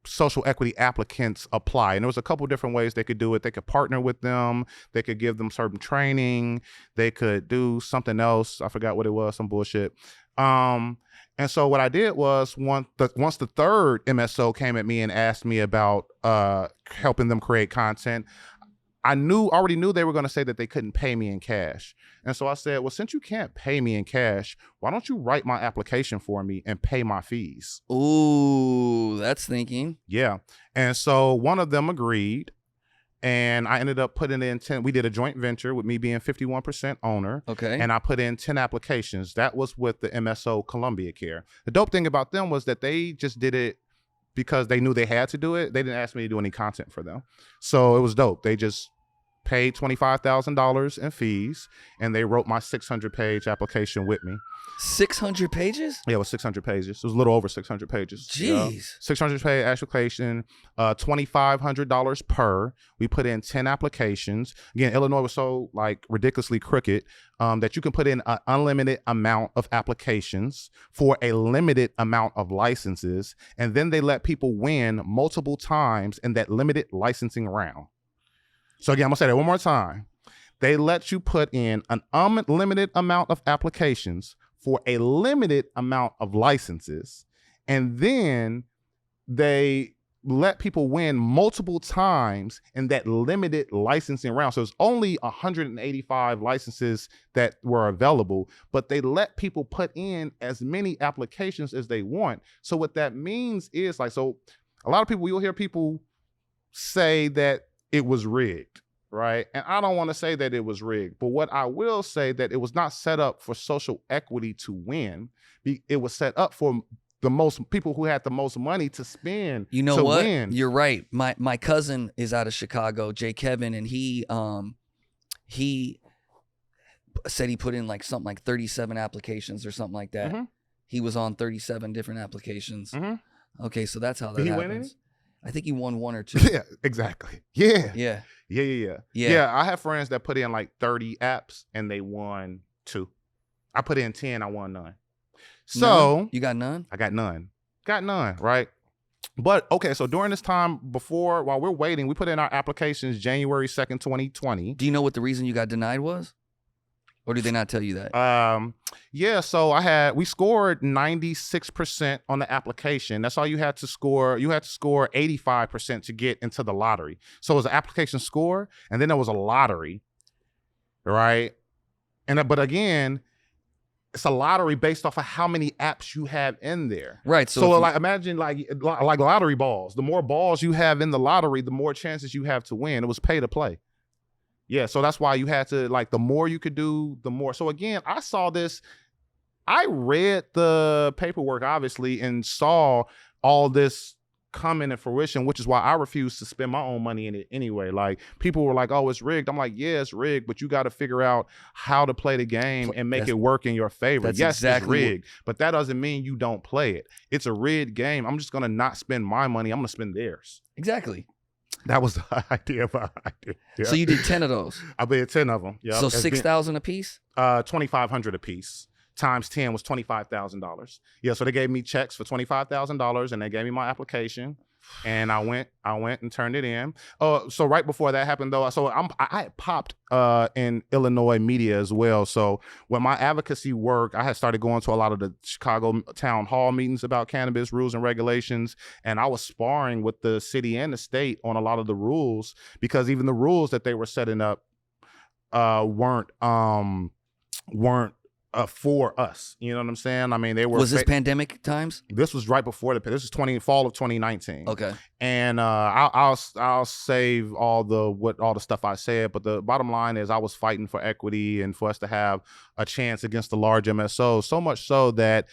S4: social equity applicants apply. And there was a couple different ways they could do it. They could partner with them. They could give them certain training. They could do something else. I forgot what it was, some bullshit. And so what I did was once the third MSO came at me and asked me about helping them create content, already knew they were going to say that they couldn't pay me in cash. And so I said, well, since you can't pay me in cash, why don't you write my application for me and pay my fees?
S3: Ooh, that's thinking.
S4: Yeah. And so one of them agreed. And I ended up putting in 10. We did a joint venture with me being 51% owner.
S3: Okay.
S4: And I put in 10 applications. That was with the MSO Columbia Care. The dope thing about them was that they just did it because they knew they had to do it. They didn't ask me to do any content for them. So it was dope. They just paid $25,000 in fees, and they wrote my 600-page application with me.
S3: 600 pages?
S4: Yeah, it was 600 pages. It was a little over 600 pages.
S3: Jeez.
S4: 600-page application, $2,500 per. We put in 10 applications. Again, Illinois was so like ridiculously crooked that you can put in an unlimited amount of applications for a limited amount of licenses, and then they let people win multiple times in that limited licensing round. So again, I'm gonna say that one more time. They let you put in an unlimited amount of applications for a limited amount of licenses, and then they let people win multiple times in that limited licensing round. So it's only 185 licenses that were available, but they let people put in as many applications as they want. So what that means is like, so a lot of people, you'll hear people say that it was rigged, right? And I don't want to say that it was rigged, but what I will say that it was not set up for social equity to win. It was set up for the most people who had the most money to spend.
S3: You know
S4: to
S3: what?
S4: Win.
S3: You're right. My cousin is out of Chicago, Jay Kevin, and he said he put in like something like 37 applications or something like that.
S4: Mm-hmm.
S3: He was on 37 different applications.
S4: Mm-hmm.
S3: Okay, so that's how that
S4: Did he
S3: happens.
S4: win any?
S3: I think he won one or two.
S4: Yeah, exactly. Yeah.
S3: Yeah.
S4: Yeah, I have friends that put in like 30 apps and they won 2. I put in 10, I won none. So
S3: none? You got none?
S4: I got none. Got none, right? But okay, so during this time while we're waiting, we put in our applications January 2nd, 2020.
S3: Do you know what the reason you got denied was? Or did they not tell you that?
S4: Yeah, so we scored 96% on the application. That's all you had to score. You had to score 85% to get into the lottery. So it was an application score, and then there was a lottery, right? But again, it's a lottery based off of how many apps you have in there.
S3: Right.
S4: So like imagine like lottery balls. The more balls you have in the lottery, the more chances you have to win. It was pay to play. Yeah, so that's why you had to, like, the more you could do, the more. So again, I saw this. I read the paperwork, obviously, and saw all this come into fruition, which is why I refused to spend my own money in it anyway. Like, people were like, oh, it's rigged. I'm like, yeah, it's rigged, but you got to figure out how to play the game and make it work in your favor. Yes, exactly. It's rigged, but that doesn't mean you don't play it. It's a rigged game. I'm just going to not spend my money. I'm going to spend theirs.
S3: Exactly.
S4: That was the idea. Yeah.
S3: So you did 10 of those.
S4: I did 10 of them. Yeah.
S3: So 6,000 a piece?
S4: 2,500 a piece. Times 10 was $25,000. Yeah. So they gave me checks for $25,000, and they gave me my application, and I went and turned it in. So right before that happened, though, I had popped in Illinois media as well. So when my advocacy work, I had started going to a lot of the Chicago town hall meetings about cannabis rules and regulations, and I was sparring with the city and the state on a lot of the rules, because even the rules that they were setting up weren't for us. You know what I'm saying? I mean, they were.
S3: Was this pandemic times?
S4: This was right before this is fall of 2019.
S3: Okay.
S4: And I'll save all the stuff I said, but the bottom line is I was fighting for equity and for us to have a chance against the large MSOs. So much so that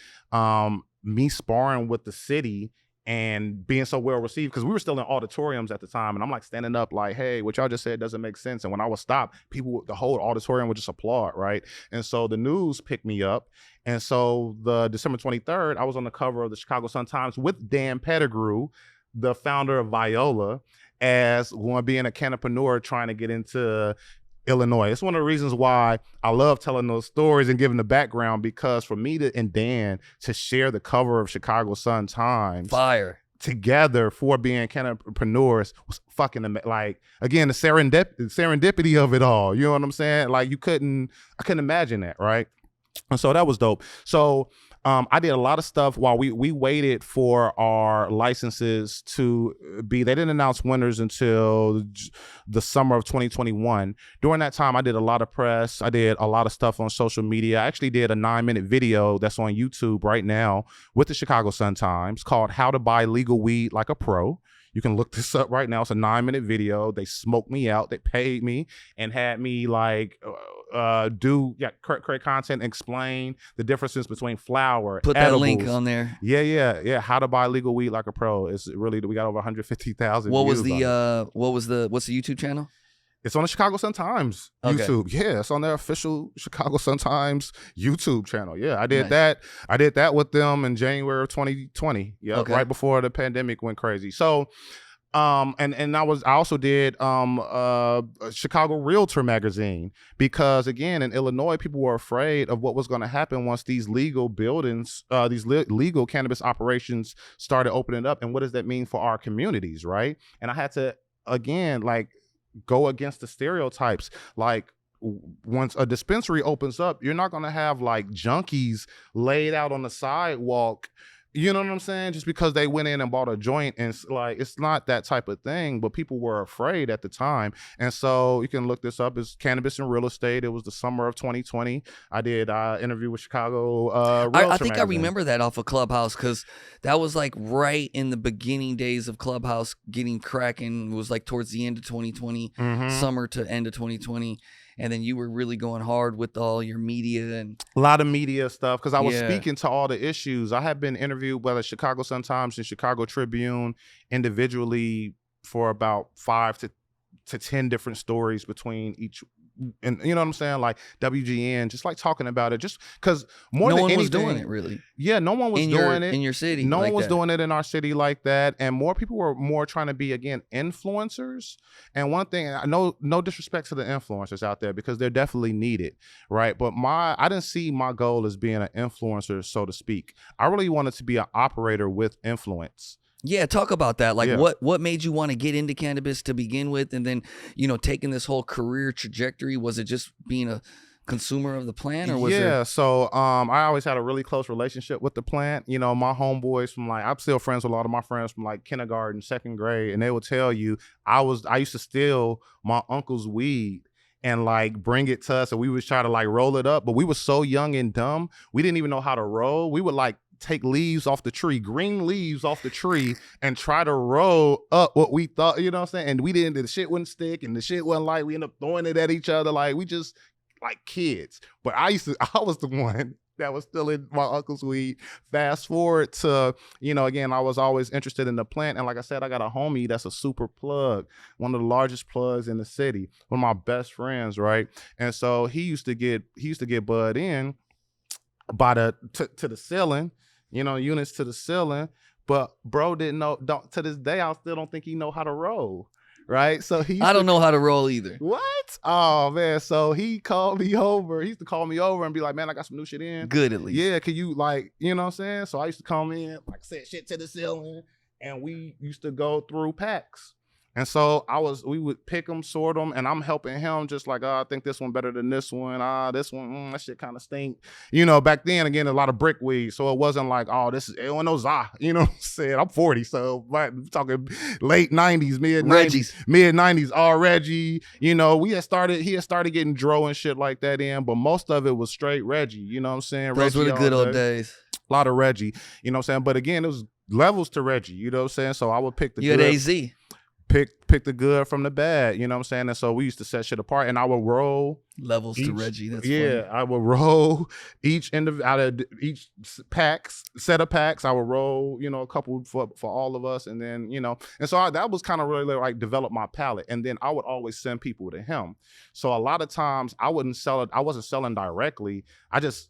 S4: me sparring with the city and being so well received, because we were still in auditoriums at the time, and I'm like standing up like, hey, what y'all just said doesn't make sense. And when I would stop, the whole auditorium would just applaud, right? And so the news picked me up. And so the December 23rd, I was on the cover of the Chicago Sun-Times with Dan Pettigrew, the founder of Viola, as one being a cannapreneur trying to get into Illinois. It's one of the reasons why I love telling those stories and giving the background, because for me and Dan to share the cover of Chicago Sun-Times together for being cannapreneurs was fucking like, again, the serendipity of it all. You know what I'm saying? Like I couldn't imagine that, right? And so that was dope. So I did a lot of stuff while we waited for our licenses to be. They didn't announce winners until the summer of 2021. During that time, I did a lot of press. I did a lot of stuff on social media. I actually did a 9-minute video that's on YouTube right now with the Chicago Sun-Times called "How to Buy Legal Weed Like a Pro." You can look this up right now. It's a 9-minute video. They smoked me out. They paid me and had me like create content, explain the differences between flour,
S3: Put
S4: edibles.
S3: that link on there.
S4: Yeah. How to buy legal weed like a pro. It's really, we got over 150,000
S3: What
S4: views
S3: was
S4: on it.
S3: what's the YouTube channel?
S4: It's on the Chicago Sun-Times
S3: Okay.
S4: YouTube. Yeah, it's on their official Chicago Sun-Times YouTube channel. Yeah, I did
S3: Nice.
S4: that. I did that with them in January of 2020. Yeah,
S3: Okay.
S4: right before the pandemic went crazy. So, and I also did Chicago Realtor magazine, because again, in Illinois, people were afraid of what was going to happen once these legal buildings, legal cannabis operations started opening up, and what does that mean for our communities, right? And I had to again go against the stereotypes. Like, once a dispensary opens up, you're not going to have like junkies laid out on the sidewalk, you know what I'm saying, just because they went in and bought a joint. And it's not that type of thing, but people were afraid at the time. And so you can look this up. It's Cannabis and Real Estate. It was the summer of 2020. I did an interview with Chicago Realtor
S3: I think
S4: magazine.
S3: I remember that off of Clubhouse, because that was like right in the beginning days of Clubhouse getting cracking. It was like towards the end of 2020, summer to end of 2020. And then you were really going hard with all your media and
S4: a lot of media stuff, because I was
S3: Yeah.
S4: speaking to all the issues. I had been interviewed by the Chicago Sun-Times and Chicago Tribune individually for about 5 to 10 different stories between each. And you know what I'm saying? Like WGN, just like talking about it, just because more
S3: no
S4: than
S3: one
S4: anything,
S3: was doing it really.
S4: Yeah, no one was
S3: in
S4: doing it
S3: in your city.
S4: No
S3: like
S4: one was
S3: that.
S4: doing it in our city like that, and more people were more trying to be, again, influencers. And one thing, I know, no disrespect to the influencers out there, because they're definitely needed, right? But I didn't see my goal as being an influencer, so to speak. I really wanted to be an operator with influence.
S3: Yeah, talk about that. Like,
S4: Yeah.
S3: what made you want to get into cannabis to begin with, and then taking this whole career trajectory? Was it just being a consumer of the plant, or was there?
S4: So I always had a really close relationship with the plant. You know, my homeboys from I'm still friends with a lot of my friends from like kindergarten, second grade, and they will tell you I used to steal my uncle's weed and like bring it to us, and we would try to like roll it up, but we were so young and dumb, we didn't even know how to roll. We would like take leaves off the tree, green leaves off the tree, and try to roll up what we thought, you know what I'm saying? And the shit wouldn't stick, and the shit wasn't like, we ended up throwing it at each other. Like, we just like kids. But I was the one that was stealing my uncle's weed. Fast forward to, again, I was always interested in the plant. And like I said, I got a homie that's a super plug, one of the largest plugs in the city, one of my best friends, right? And so he used to get bud in by to the ceiling, units to the ceiling. But bro don't to this day, I still don't think he know how to roll. Right. So
S3: I don't know how to roll either.
S4: What? Oh man. So he called me over. He used to call me over and be like, man, I got some new shit in.
S3: Good, at least.
S4: Yeah, can you you know what I'm saying? So I used to come in, like set shit to the ceiling, and we used to go through packs. And so we would pick them, sort them, and I'm helping him, just like, I think this one better than this one. This one, that shit kind of stink. Back then, again, a lot of brick weed. So it wasn't like, it wasn't no za. You know what I'm saying? I'm 40, so I'm talking late 90s, mid 90s, all Reggie. He had started getting dro and shit like that in, but most of it was straight Reggie. You know what I'm saying?
S3: Those
S4: Reggie
S3: were the good
S4: all
S3: old
S4: day.
S3: days.
S4: A lot of Reggie. You know what I'm saying? But again, it was levels to Reggie. You know what I'm saying? So I would pick the
S3: You had
S4: good.
S3: AZ.
S4: Pick the good from the bad, you know what I'm saying? And so we used to set shit apart, and I would roll
S3: Levels to Reggie. That's
S4: yeah,
S3: funny.
S4: I would roll out of each set of packs. I would roll, a couple for all of us, and then and so that was kind of really like develop my palate. And then I would always send people to him. So a lot of times I wasn't selling directly. I just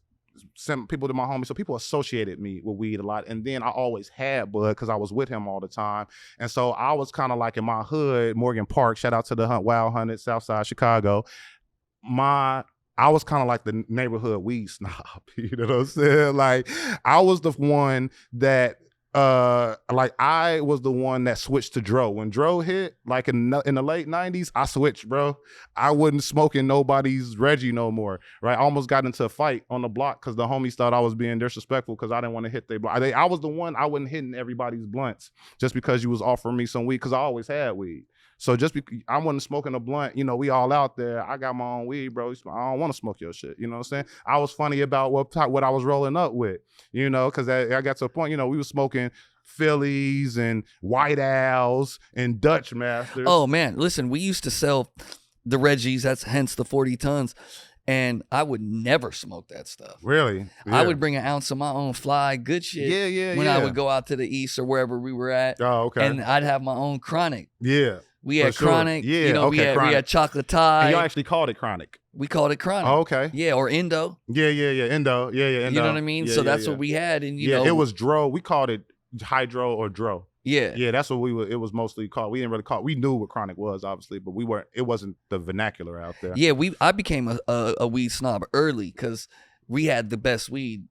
S4: sent people to my homies, so people associated me with weed a lot. And then I always had bud because I was with him all the time. And so I was kind of like in my hood, Morgan Park, shout out to the Wild Hunt, Southside Chicago. I was kind of like the neighborhood weed snob. You know what I'm saying? Like, I was the one that like I was the one that switched to Dro. When Dro hit, like in the late 90s, I switched, bro. I wasn't smoking nobody's Reggie no more, right? I almost got into a fight on the block because the homies thought I was being disrespectful because I didn't want to hit their block. I was the one, I wasn't hitting everybody's blunts just because you was offering me some weed because I always had weed. So just because I wasn't smoking a blunt, you know, we all out there. I got my own weed, bro. I don't want to smoke your shit. You know what I'm saying? I was funny about what I was rolling up with, you know, because I got to a point, you know, we was smoking Phillies and White Owls and Dutch Masters.
S3: Oh man, listen, we used to sell the Reggies. That's hence the 40 tons. And I would never smoke that stuff.
S4: Really? Yeah.
S3: I would bring an ounce of my own fly, good shit.
S4: Yeah.
S3: When I would go out to the east or wherever we were at.
S4: Oh, okay.
S3: And I'd have my own chronic.
S4: Yeah.
S3: We had
S4: sure.
S3: chronic.
S4: Yeah,
S3: You know,
S4: okay,
S3: we had chocolate tie.
S4: And y'all actually called it chronic.
S3: We called it chronic.
S4: Oh, okay.
S3: Yeah, or Indo.
S4: Yeah. Indo. Yeah, Indo.
S3: You know what I mean? So that's what we had. And you know,
S4: it was Dro. We called it Hydro or Dro.
S3: Yeah.
S4: That's what it was mostly called. We didn't really call it. We knew what chronic was, obviously, but it wasn't the vernacular out there.
S3: Yeah, I became a weed snob early because we had the best weed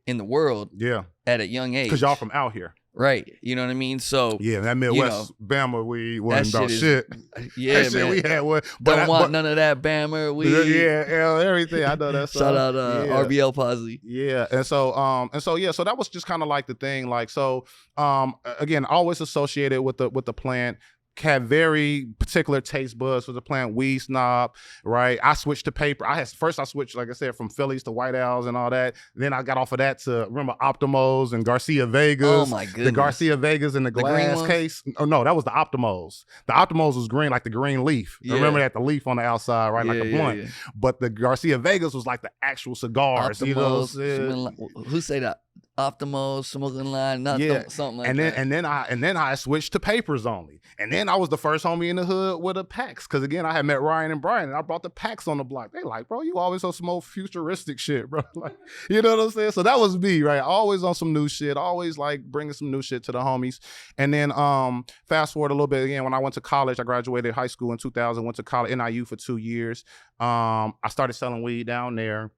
S3: in the world at a young age.
S4: Because y'all from out here.
S3: Right. You know what I mean? So
S4: that Midwest Bama weed wasn't about shit.
S3: Yeah,
S4: that
S3: man.
S4: Shit we had was
S3: Don't want none of that Bama weed.
S4: Yeah, everything. I know that stuff.
S3: Shout out RBL Posse.
S4: Yeah. And so so that was just kind of like the thing. Like, so again, always associated with the plant. Had very particular taste buds for the plant, weed snob, right? I switched to paper. I switched, like I said, from Phillies to White Owls and all that. Then I got off of that to, remember, Optimos and Garcia Vegas.
S3: Oh my goodness.
S4: The Garcia Vegas in the glass case. Oh no, that was the Optimos. The Optimos was green, like the green leaf. Yeah. Remember that, the leaf on the outside, right? Like a blunt. Yeah. But the Garcia Vegas was like the actual cigars.
S3: Optimos,
S4: you know,
S3: who say that? Optimos, smoking line, something like that.
S4: And then I switched to papers only. And then I was the first homie in the hood with a PAX. Cause again, I had met Ryan and Brian and I brought the PAX on the block. They like, bro, you always on some old futuristic shit, bro. Like, you know what I'm saying? So that was me, right? Always on some new shit, always like bringing some new shit to the homies. And then fast forward a little bit again, when I went to college, I graduated high school in 2000, went to college, NIU for 2 years. I started selling weed down there.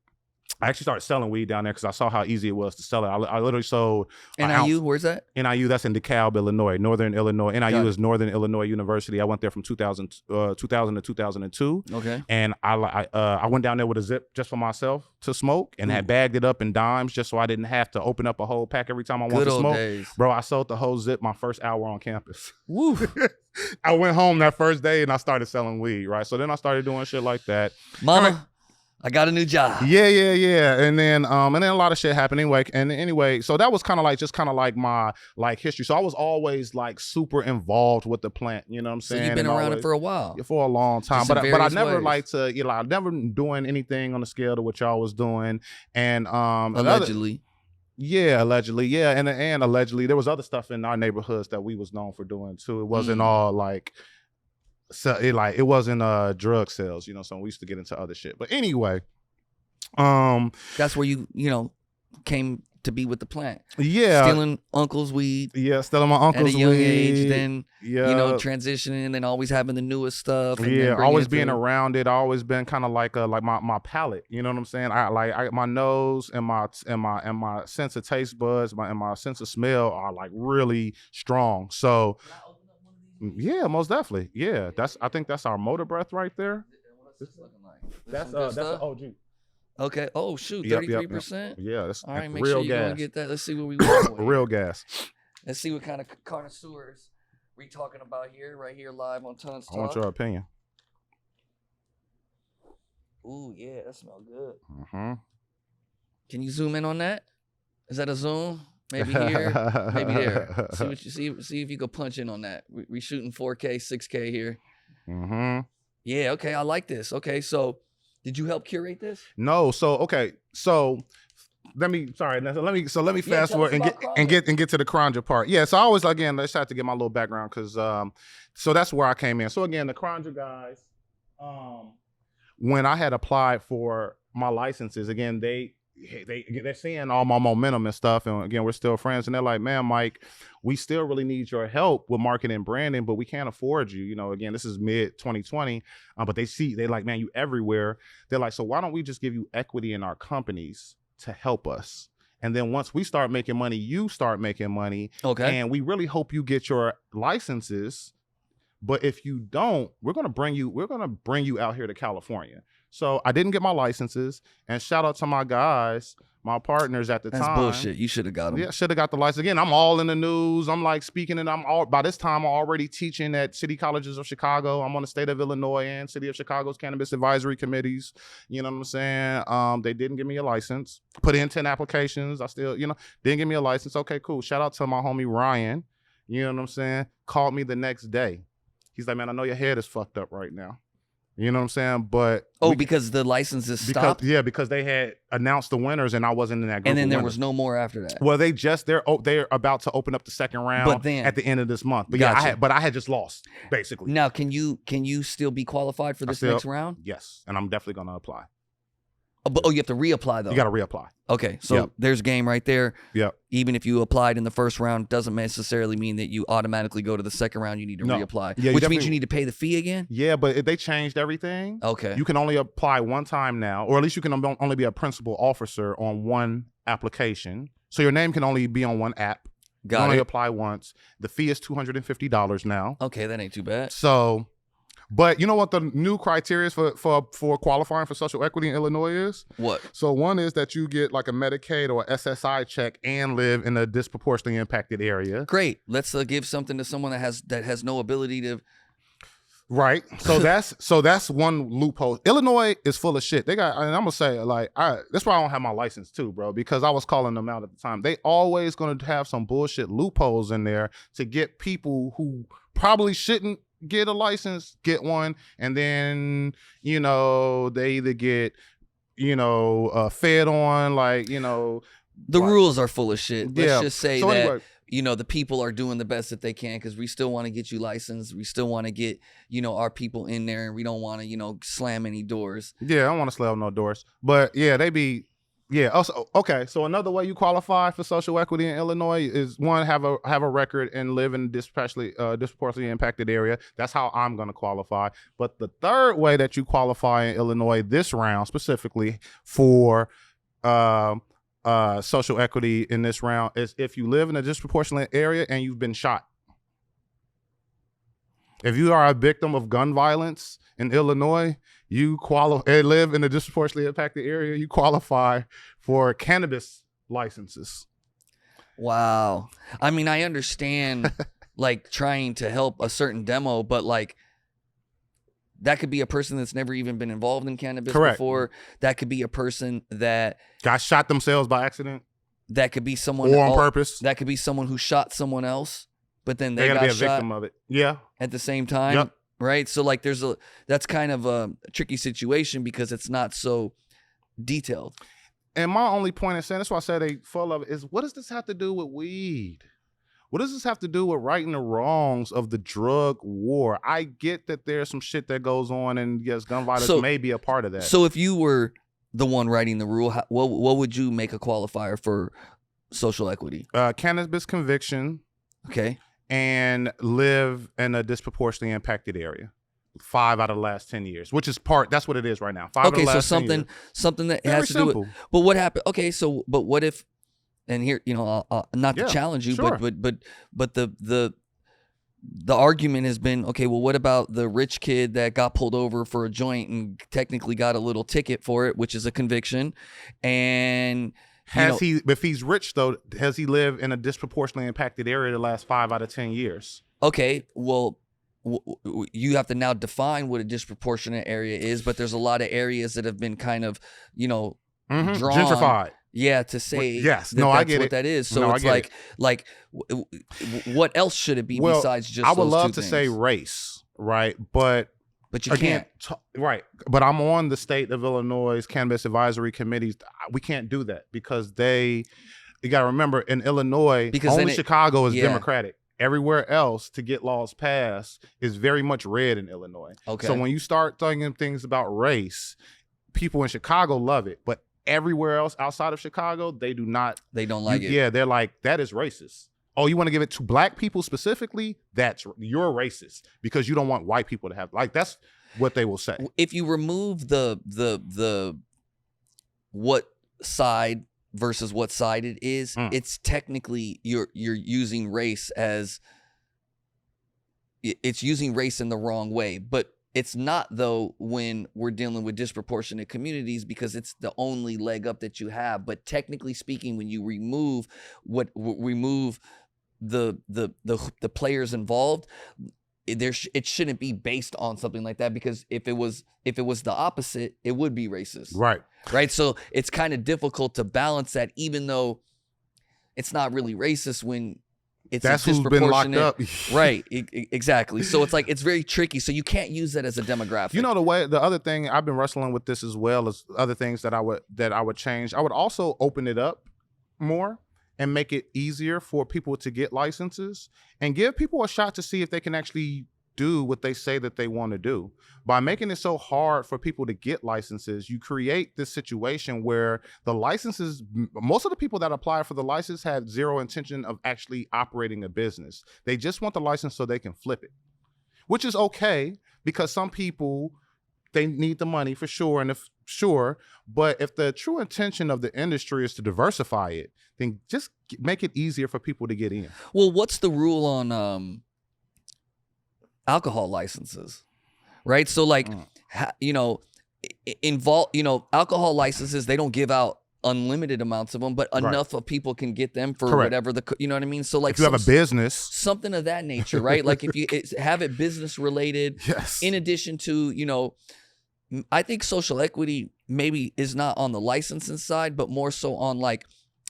S4: I actually started selling weed down there because I saw how easy it was to sell it. I literally sold
S3: NIU. Where's that?
S4: NIU, that's in DeKalb, Illinois, Northern Illinois. NIU is Northern Illinois University. I went there from 2000 to 2002.
S3: Okay.
S4: And I went down there with a zip just for myself to smoke and had bagged it up in dimes just so I didn't have to open up a whole pack every time I wanted to smoke.
S3: Days.
S4: Bro, I sold the whole zip my first hour on campus.
S3: Woo.
S4: I went home that first day and I started selling weed, right? So then I started doing shit like that.
S3: Mama. I got a new job.
S4: Yeah. And then a lot of shit happened anyway. So that was kind of like my history. So I was always like super involved with the plant. You know what I'm saying?
S3: So you've been around it for a while.
S4: For a long time.
S3: But
S4: I never like to, you know, I never doing anything on the scale to what y'all was doing. And
S3: allegedly.
S4: Allegedly. Yeah. And allegedly there was other stuff in our neighborhoods that we was known for doing too. It wasn't all like, so it wasn't drug sales, you know, so we used to get into other shit. But anyway,
S3: that's where you came to be with the plant.
S4: Yeah.
S3: Stealing uncle's weed.
S4: Yeah, stealing my uncle's weed.
S3: At a young age, then transitioning, and then always having the newest stuff. And
S4: always being around it. Always been kind of like my palate. You know what I'm saying? I my nose and my sense of taste buds, and my sense of smell are like really strong. So yeah, most definitely. Yeah, I think that's our motor breath right there. That's an OG.
S3: Okay. Oh shoot, 33%.
S4: Yeah, that's
S3: all right. Make
S4: real
S3: sure you're
S4: gas.
S3: gonna get that. Let's see what we got.
S4: Real gas.
S3: Let's see what kind of connoisseurs we talking about here, right here, live on Tons Talk.
S4: I want your opinion.
S3: Ooh, yeah, that smells good.
S4: Mm-hmm.
S3: Can you zoom in on that? Is that a zoom? Maybe here, maybe there. See what you see if you can punch in on that. We shooting 4K, 6K here.
S4: Mm-hmm.
S3: Yeah, okay, I like this. Okay, so did you help curate this?
S4: No, so let me fast forward and get to the CRONJA part. Yeah, so I always let's have to get my little background because so that's where I came in. So again, the CRONJA guys, when I had applied for my licenses, again, they're seeing all my momentum and stuff, and again, we're still friends, and they're like, man, Mike, we still really need your help with marketing and branding, but we can't afford you. You know, again, this is mid 2020, but they're like, man, you everywhere. They're like, so why don't we just give you equity in our companies to help us? And then once we start making money, you start making money.
S3: Okay.
S4: And we really hope you get your licenses. But if you don't, we're gonna bring you out here to California. So I didn't get my licenses, and shout out to my guys, my partners at the time.
S3: That's bullshit. You should have got them.
S4: Yeah, should have got the license. Again, I'm all in the news. I'm like speaking, and by this time I'm already teaching at city colleges of Chicago. I'm on the state of Illinois and city of Chicago's cannabis advisory committees. You know what I'm saying? They didn't give me a license. Put in 10 applications. I still, didn't give me a license. Okay, cool. Shout out to my homie Ryan. You know what I'm saying? Called me the next day. He's like, man, I know your head is fucked up right now. You know what I'm saying? But
S3: because the licenses stopped?
S4: Because they had announced the winners and I wasn't in that group.
S3: And then there was no more after that.
S4: Well, they're about to open up the second round at the end of this month. But I had just lost, basically.
S3: Now, can you still be qualified for this next round?
S4: Yes, and I'm definitely gonna apply.
S3: You have to reapply though.
S4: You got to reapply.
S3: Okay, so there's game right there.
S4: Yep.
S3: Even if you applied in the first round, doesn't necessarily mean that you automatically go to the second round. You need to reapply, which means you need to pay the fee again.
S4: Yeah, but they changed everything.
S3: Okay.
S4: You can only apply one time now, or at least you can only be a principal officer on one application. So your name can only be on one app. You only apply once. The fee is $250 now.
S3: Okay, that ain't too bad.
S4: So. But you know what the new criteria is for qualifying for social equity in Illinois is?
S3: What?
S4: So one is that you get like a Medicaid or SSI check and live in a disproportionately impacted area.
S3: Great. Let's give something to someone that has no ability to.
S4: Right. So that's one loophole. Illinois is full of shit. They got, and I'm gonna say that's why I don't have my license too, bro, because I was calling them out at the time. They always gonna have some bullshit loopholes in there to get people who probably shouldn't get a license, get one, and then they either get fed on
S3: the rules are full of shit. Let's just say
S4: so
S3: that
S4: anyway,
S3: the people are doing the best that they can because we still want to get you licensed. We still want to get our people in there, and we don't want to slam any doors.
S4: Yeah, I don't want to slam no doors, but yeah, they be. Yeah. Also, okay. So another way you qualify for social equity in Illinois is one, have a record and live in a disproportionately impacted area. That's how I'm going to qualify. But the third way that you qualify in Illinois this round, specifically for social equity in this round, is if you live in a disproportionate area and you've been shot. If you are a victim of gun violence in Illinois, you live in a disproportionately impacted area, you qualify for cannabis licenses.
S3: Wow. I mean, I understand trying to help a certain demo, but that could be a person that's never even been involved in cannabis before. That could be a person that
S4: got shot themselves by accident.
S3: That could be someone
S4: or on purpose.
S3: That could be someone who shot someone else, but then they
S4: got
S3: be
S4: a victim of it. Yeah.
S3: At the same time.
S4: Yep.
S3: Right. So that's kind of a tricky situation because it's not so detailed.
S4: And my only point in saying, that's why I said they full of it, is what does this have to do with weed? What does this have to do with righting the wrongs of the drug war? I get that there's some shit that goes on, and yes, gun violence may be a part of that.
S3: So if you were the one writing the rule, what would you make a qualifier for social equity?
S4: Cannabis conviction.
S3: Okay.
S4: And live in a disproportionately impacted area. 5 out of the last 10 years, which is that's what it is right now. 5 out of the last 10 years.
S3: something that
S4: Very
S3: has to
S4: simple.
S3: do with. But what happened? Okay, so but what if? And here, not to challenge you,
S4: sure.
S3: but the argument has been, okay, well, what about the rich kid that got pulled over for a joint and technically got a little ticket for it, which is a conviction, and
S4: if he's rich though, has he lived in a disproportionately impacted area the last 5 out of 10 years?
S3: Okay, well, you have to now define what a disproportionate area is, but there's a lot of areas that have been kind of, drawn.
S4: Gentrified.
S3: Yeah, to say
S4: yes.
S3: That's
S4: I get
S3: what
S4: it.
S3: that is. So it's what else should it be besides just
S4: I would
S3: those
S4: love
S3: two
S4: to
S3: things?
S4: say race, right? But
S3: you can't.
S4: Right. But I'm on the state of Illinois' cannabis advisory committees. We can't do that because you got to remember, in Illinois, only Chicago is Democratic. Everywhere else to get laws passed is very much red in Illinois. Okay. So when you start thinking things about race, people in Chicago love it, but everywhere else outside of Chicago, they do not.
S3: They don't like it.
S4: Yeah, they're like, that is racist. Oh, you want to give it to black people specifically? You're racist because you don't want white people to have, that's what they will say.
S3: If you remove the what side versus what side it is, it's technically you're using race as it's using race in the wrong way. But it's not, though, when we're dealing with disproportionate communities, because it's the only leg up that you have. But technically speaking, when you remove the players involved, it shouldn't be based on something like that, because if it was the opposite, it would be racist. Right. So it's kind of difficult to balance that, even though it's not really racist when
S4: that's who's been locked up.
S3: Right. Exactly. So it's like, it's very tricky. So you can't use that as a demographic.
S4: You know, the other thing I've been wrestling with this as well as other things that I would change. I would also open it up more and make it easier for people to get licenses and give people a shot to see if they can actually do what they say that they want to do. By making it so hard for people to get licenses, you create this situation where the licenses, most of the people that apply for the license have zero intention of actually operating a business. They just want the license so they can flip it, which is okay, because some people, they need the money for sure. But if the true intention of the industry is to diversify it, then just make it easier for people to get in.
S3: Well, what's the rule on alcohol licenses, right? So like, alcohol licenses, they don't give out unlimited amounts of them, but enough of people can get them for whatever you know what I mean? So like,
S4: if you have a business,
S3: something of that nature, right? Like if you have it business related, in addition to, I think social equity maybe is not on the licensing side, but more so on like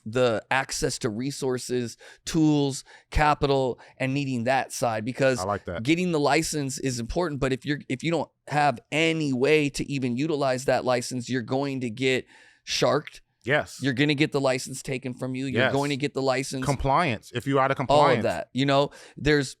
S3: the access to resources, tools, capital, and needing that side, because
S4: I like that.
S3: Getting the license is important. But if you don't have any way to even utilize that license, you're going to get sharked.
S4: Yes.
S3: You're going to get the license taken from you. You're going to get the license.
S4: Compliance. If you're out of compliance.
S3: All of that.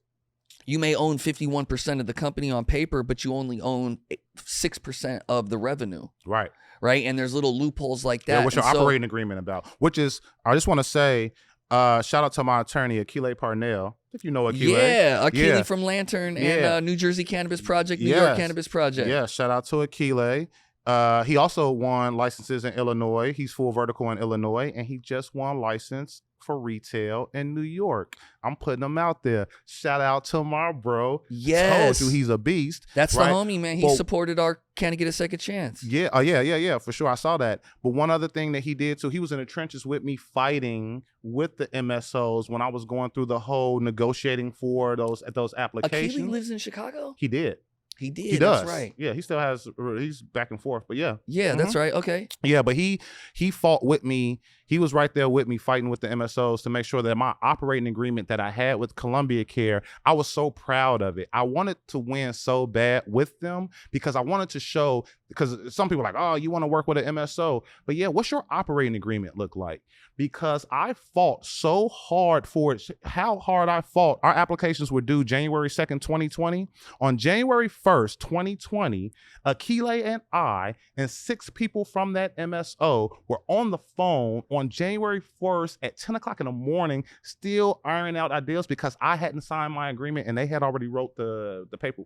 S3: You may own 51% of the company on paper, but you only own 6% of the revenue.
S4: Right.
S3: And there's little loopholes like that.
S4: Yeah, what's your operating agreement about? Which is, I just want to say, shout out to my attorney, Akile Parnell. If you know Akile.
S3: Yeah, Akile from Lantern and New Jersey Cannabis Project, New York Cannabis Project.
S4: Yeah, shout out to Akile. He also won licenses in Illinois. He's full vertical in Illinois, and he just won license for retail in New York. I'm putting him out there. Shout out to my bro.
S3: Yes.
S4: Told you he's a beast.
S3: That's right? The homie, man. He supported our Can I Get a Second Chance?
S4: Yeah. Yeah, for sure. I saw that. But one other thing that he did, so he was in the trenches with me fighting with the MSOs when I was going through the whole negotiating for those applications.
S3: Akile lives in Chicago?
S4: He did.
S3: He did.
S4: He does.
S3: That's right.
S4: Yeah, he still has. He's back and forth, but yeah.
S3: Yeah, that's right. Okay.
S4: Yeah, but he fought with me. He was right there with me fighting with the MSOs to make sure that my operating agreement that I had with Columbia Care, I was so proud of it. I wanted to win so bad with them because I wanted to show, because some people are like, oh, you want to work with an MSO. But yeah, what's your operating agreement look like? Because I fought so hard for it. How hard I fought. Our applications were due January 2nd, 2020. On January 1st, 2020, Akile and I and 6 people from that MSO were on the phone on January 1st at 10 o'clock in the morning, still ironing out ideas because I hadn't signed my agreement and they had already wrote the paper,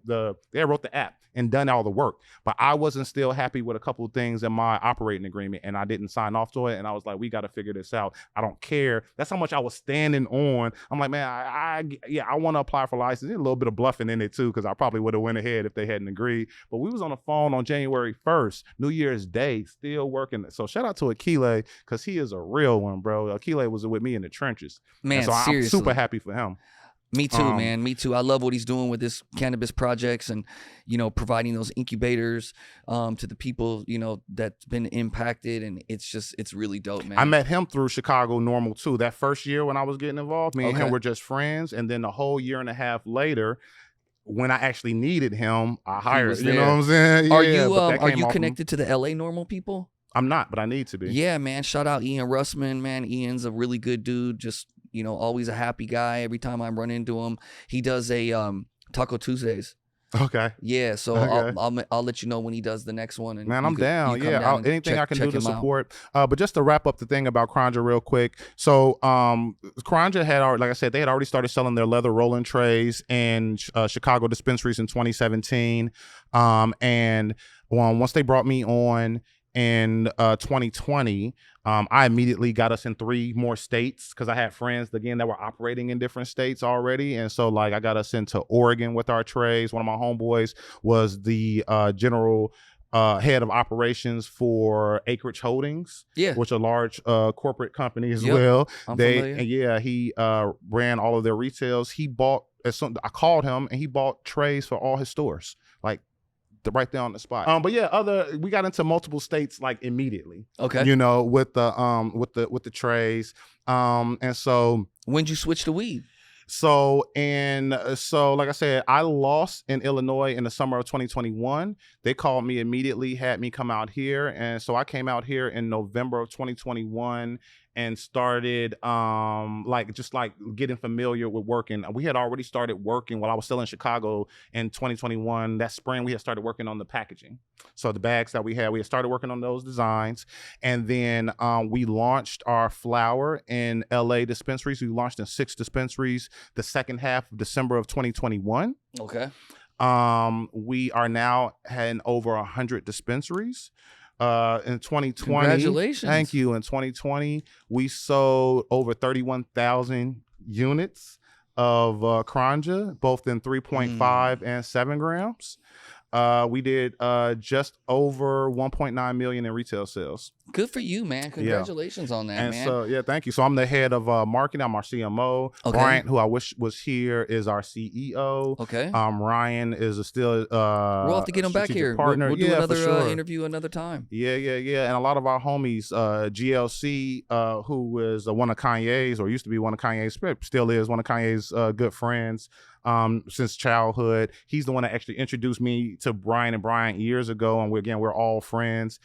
S4: they wrote the app and done all the work. But I wasn't still happy with a couple of things in my operating agreement and I didn't sign off to it. And I was like, we got to figure this out. I don't care. That's how much I was standing on. I'm like, man, I want to apply for license. There's a little bit of bluffing in it too, because I probably would have went ahead if they hadn't agreed. But we was on the phone on January 1st, New Year's Day, still working. So shout out to Akile, because he is a real one, bro. Akile was with me in the trenches.
S3: Man,
S4: so
S3: seriously.
S4: I'm super happy for him.
S3: Me too, man. Me too. I love what he's doing with his cannabis projects and, providing those incubators to the people, that's been impacted. And it's really dope, man.
S4: I met him through Chicago Normal too. That first year when I was getting involved, me and him were just friends. And then the whole year and a half later, when I actually needed him, I hired, you know what I'm saying?
S3: Are you connected to the LA Normal people?
S4: I'm not, but I need to be.
S3: Yeah, man. Shout out Ian Russman, man. Ian's a really good dude. Just, always a happy guy. Every time I run into him, he does a Taco Tuesdays.
S4: Okay.
S3: Yeah, so
S4: okay.
S3: I'll let you know when he does the next one. And
S4: man, I'm down. Yeah, anything I can do to support. But just to wrap up the thing about CRONJA real quick. So CRONJA had already, like I said, they had already started selling their leather rolling trays in Chicago dispensaries in 2017. And once they brought me on, in 2020, I immediately got us in 3 more states because I had friends again that were operating in different states already, and so like I got us into Oregon with our trays. One of my homeboys was the general head of operations for Acreage Holdings, which a large corporate company as well.
S3: I'm familiar.
S4: He ran all of their retails. He bought I called him and he bought trays for all his stores, like right there on the spot. But yeah, we got into multiple states like immediately.
S3: Okay.
S4: You know, with the trays. And so
S3: when'd you switch to weed?
S4: So like I said, I lost in Illinois in the summer of 2021. They called me immediately, had me come out here. And so I came out here in November of 2021 and started just getting familiar with working. We had already started working while I was still in Chicago in 2021. That spring, we had started working on the packaging. So the bags that we had started working on those designs. And then we launched our flower in LA dispensaries. We launched in 6 dispensaries the second half of December of 2021.
S3: Okay.
S4: We are now in over 100 dispensaries. In 2020,
S3: congratulations.
S4: Thank you. In 2020, we sold over 31,000 units of CRONJA, both in 3.5 and 7 grams. We did just over 1.9 million in retail sales.
S3: Good for you, man. Congratulations on that, man.
S4: So thank you. So I'm the head of marketing. I'm our CMO.
S3: Okay.
S4: Bryant, who I wish was here, is our CEO.
S3: Okay.
S4: Ryan is still
S3: we'll have to get him back here.
S4: Partner.
S3: We'll do another interview another time.
S4: Yeah. And a lot of our homies, GLC, who is one of Kanye's, or used to be one of Kanye's, still is one of Kanye's good friends since childhood. He's the one that actually introduced me to Brian and Bryant years ago, and we're all friends.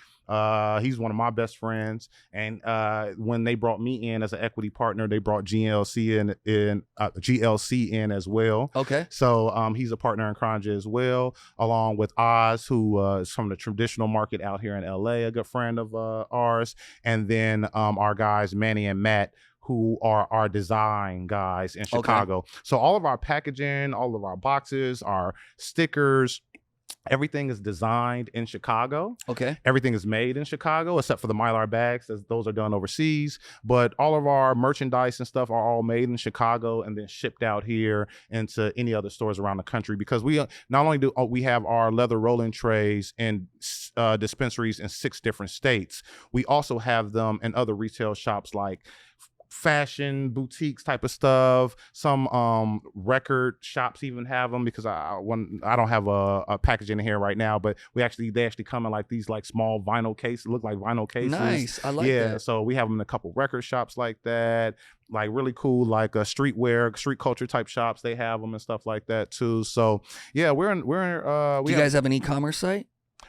S4: He's one of my best friends, and when they brought me in as an equity partner, they brought GLC in as well.
S3: Okay.
S4: So he's a partner in CRONJA as well, along with Oz, who is from the traditional market out here in LA, a good friend of ours, and then our guys Manny and Matt, who are our design guys in Chicago. Okay. So all of our packaging, all of our boxes, our stickers, everything is designed in Chicago.
S3: Okay.
S4: Everything is made in Chicago, except for the Mylar bags, as those are done overseas. But all of our merchandise and stuff are all made in Chicago and then shipped out here into any other stores around the country. Because we not only do we have our leather rolling trays in dispensaries in 6 different states, we also have them in other retail shops like fashion boutiques type of stuff. Some record shops even have them, because I don't have a packaging in here right now, but they actually come in like these like small vinyl cases, look like vinyl cases.
S3: Nice. I like that.
S4: Yeah, so we have them in a couple record shops like that, like really cool, like streetwear, street culture type shops. They have them and stuff like that too. So yeah, do you
S3: guys have an e-commerce site?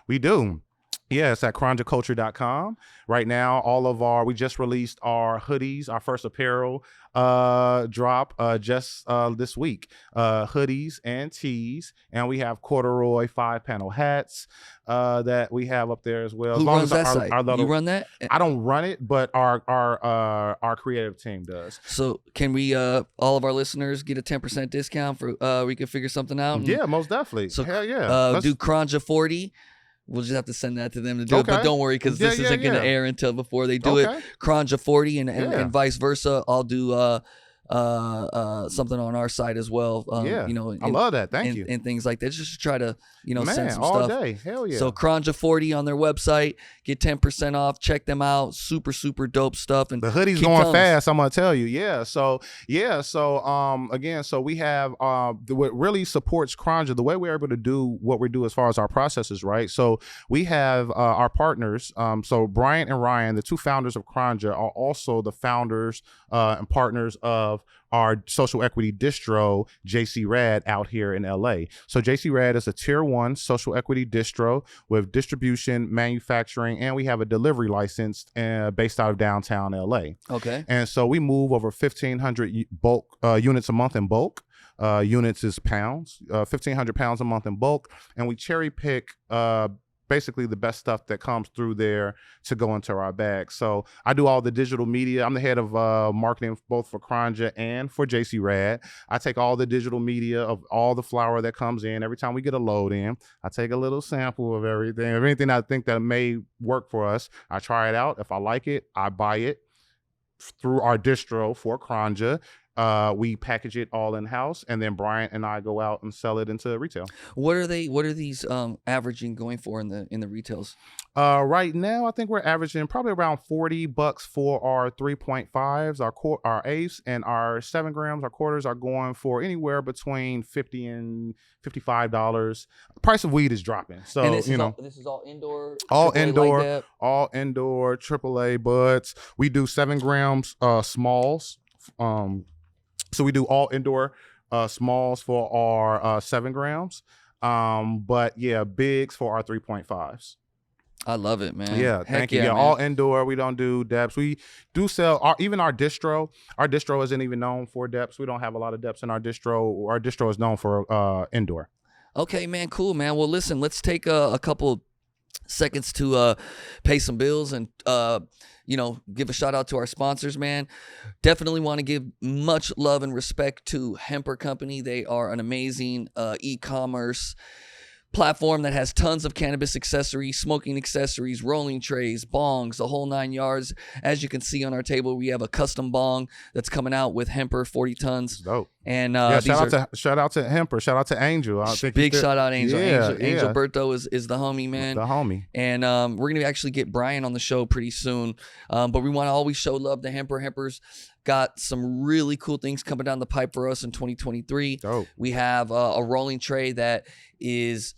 S4: We do. Yeah, it's at cronjaculture.com. Right now, we just released our hoodies, our first apparel drop just this week. Hoodies and tees, and we have corduroy 5-panel hats that we have up there as well.
S3: Who runs that site? You run that?
S4: I don't run it, but our creative team does.
S3: So can we all of our listeners get a 10% discount for we can figure something out?
S4: Yeah, most definitely.
S3: So
S4: hell yeah.
S3: Do CRONJA 40. We'll just have to send that to them to do it, but don't worry, because this isn't going to air until before they do it. CRONJA 40 and vice versa. I'll do something on our site as well.
S4: I love that. Thank you.
S3: And things like that, just to try to send some
S4: all
S3: stuff.
S4: Day. Hell yeah.
S3: So CRONJA 40 on their website, get 10% off. Check them out. Super dope stuff. And
S4: the hoodie's going fast. I'm gonna tell you. So we have what really supports CRONJA, the way we're able to do what we do as far as our processes, right? So we have our partners. So Bryant and Ryan, the 2 founders of CRONJA, are also the founders and partners of our social equity distro, JC Rad, out here in LA. So JC Rad is a tier 1 social equity distro with distribution, manufacturing, and we have a delivery license based out of downtown LA.
S3: Okay.
S4: And so we move over 1,500 bulk units a month in bulk. Units is pounds, 1,500 pounds a month in bulk, and we cherry pick basically the best stuff that comes through there to go into our bags. So I do all the digital media. I'm the head of marketing both for CRONJA and for JC Rad. I take all the digital media of all the flower that comes in. Every time we get a load in, I take a little sample of everything I think that may work for us. I try it out. If I like it, I buy it through our distro for CRONJA. We package it all in house, and then Bryant and I go out and sell it into retail.
S3: What are these averaging going for in the retails?
S4: Right now, I think we're averaging probably around $40 for our 3.5s, our eighths, and our 7 grams. Our quarters are going for anywhere between $50 and $55. The price of weed is dropping, so
S3: and this is all indoor,
S4: all
S3: AAA
S4: indoor,
S3: like that?
S4: all indoor, AAA buds. We do 7 grams smalls. So we do all indoor smalls for our 7 grams. But yeah, bigs for our 3.5s.
S3: I love it, man.
S4: Yeah,
S3: Heck
S4: thank you. Yeah,
S3: man.
S4: all indoor. We don't do depths. We do sell even our distro. Our distro isn't even known for depths. We don't have a lot of depths in our distro. Our distro is known for indoor.
S3: Okay, man. Cool, man. Well, listen, let's take a couple seconds to pay some bills and give a shout out to our sponsors, man. Definitely want to give much love and respect to Hemper Company. They are an amazing e-commerce platform that has tons of cannabis accessories, smoking accessories, rolling trays, bongs, the whole 9 yards. As you can see on our table, we have a custom bong that's coming out with Hemper 40 tons.
S4: It's dope.
S3: And
S4: shout out to Hemper. Shout out to Angel.
S3: Big shout out Angel.
S4: Yeah,
S3: Angel Berto is the homie, man.
S4: The homie.
S3: And we're gonna actually get Brian on the show pretty soon. But we want to always show love to Hemper. Hemper's got some really cool things coming down the pipe for us in 2023.
S4: Dope.
S3: We have a rolling tray that is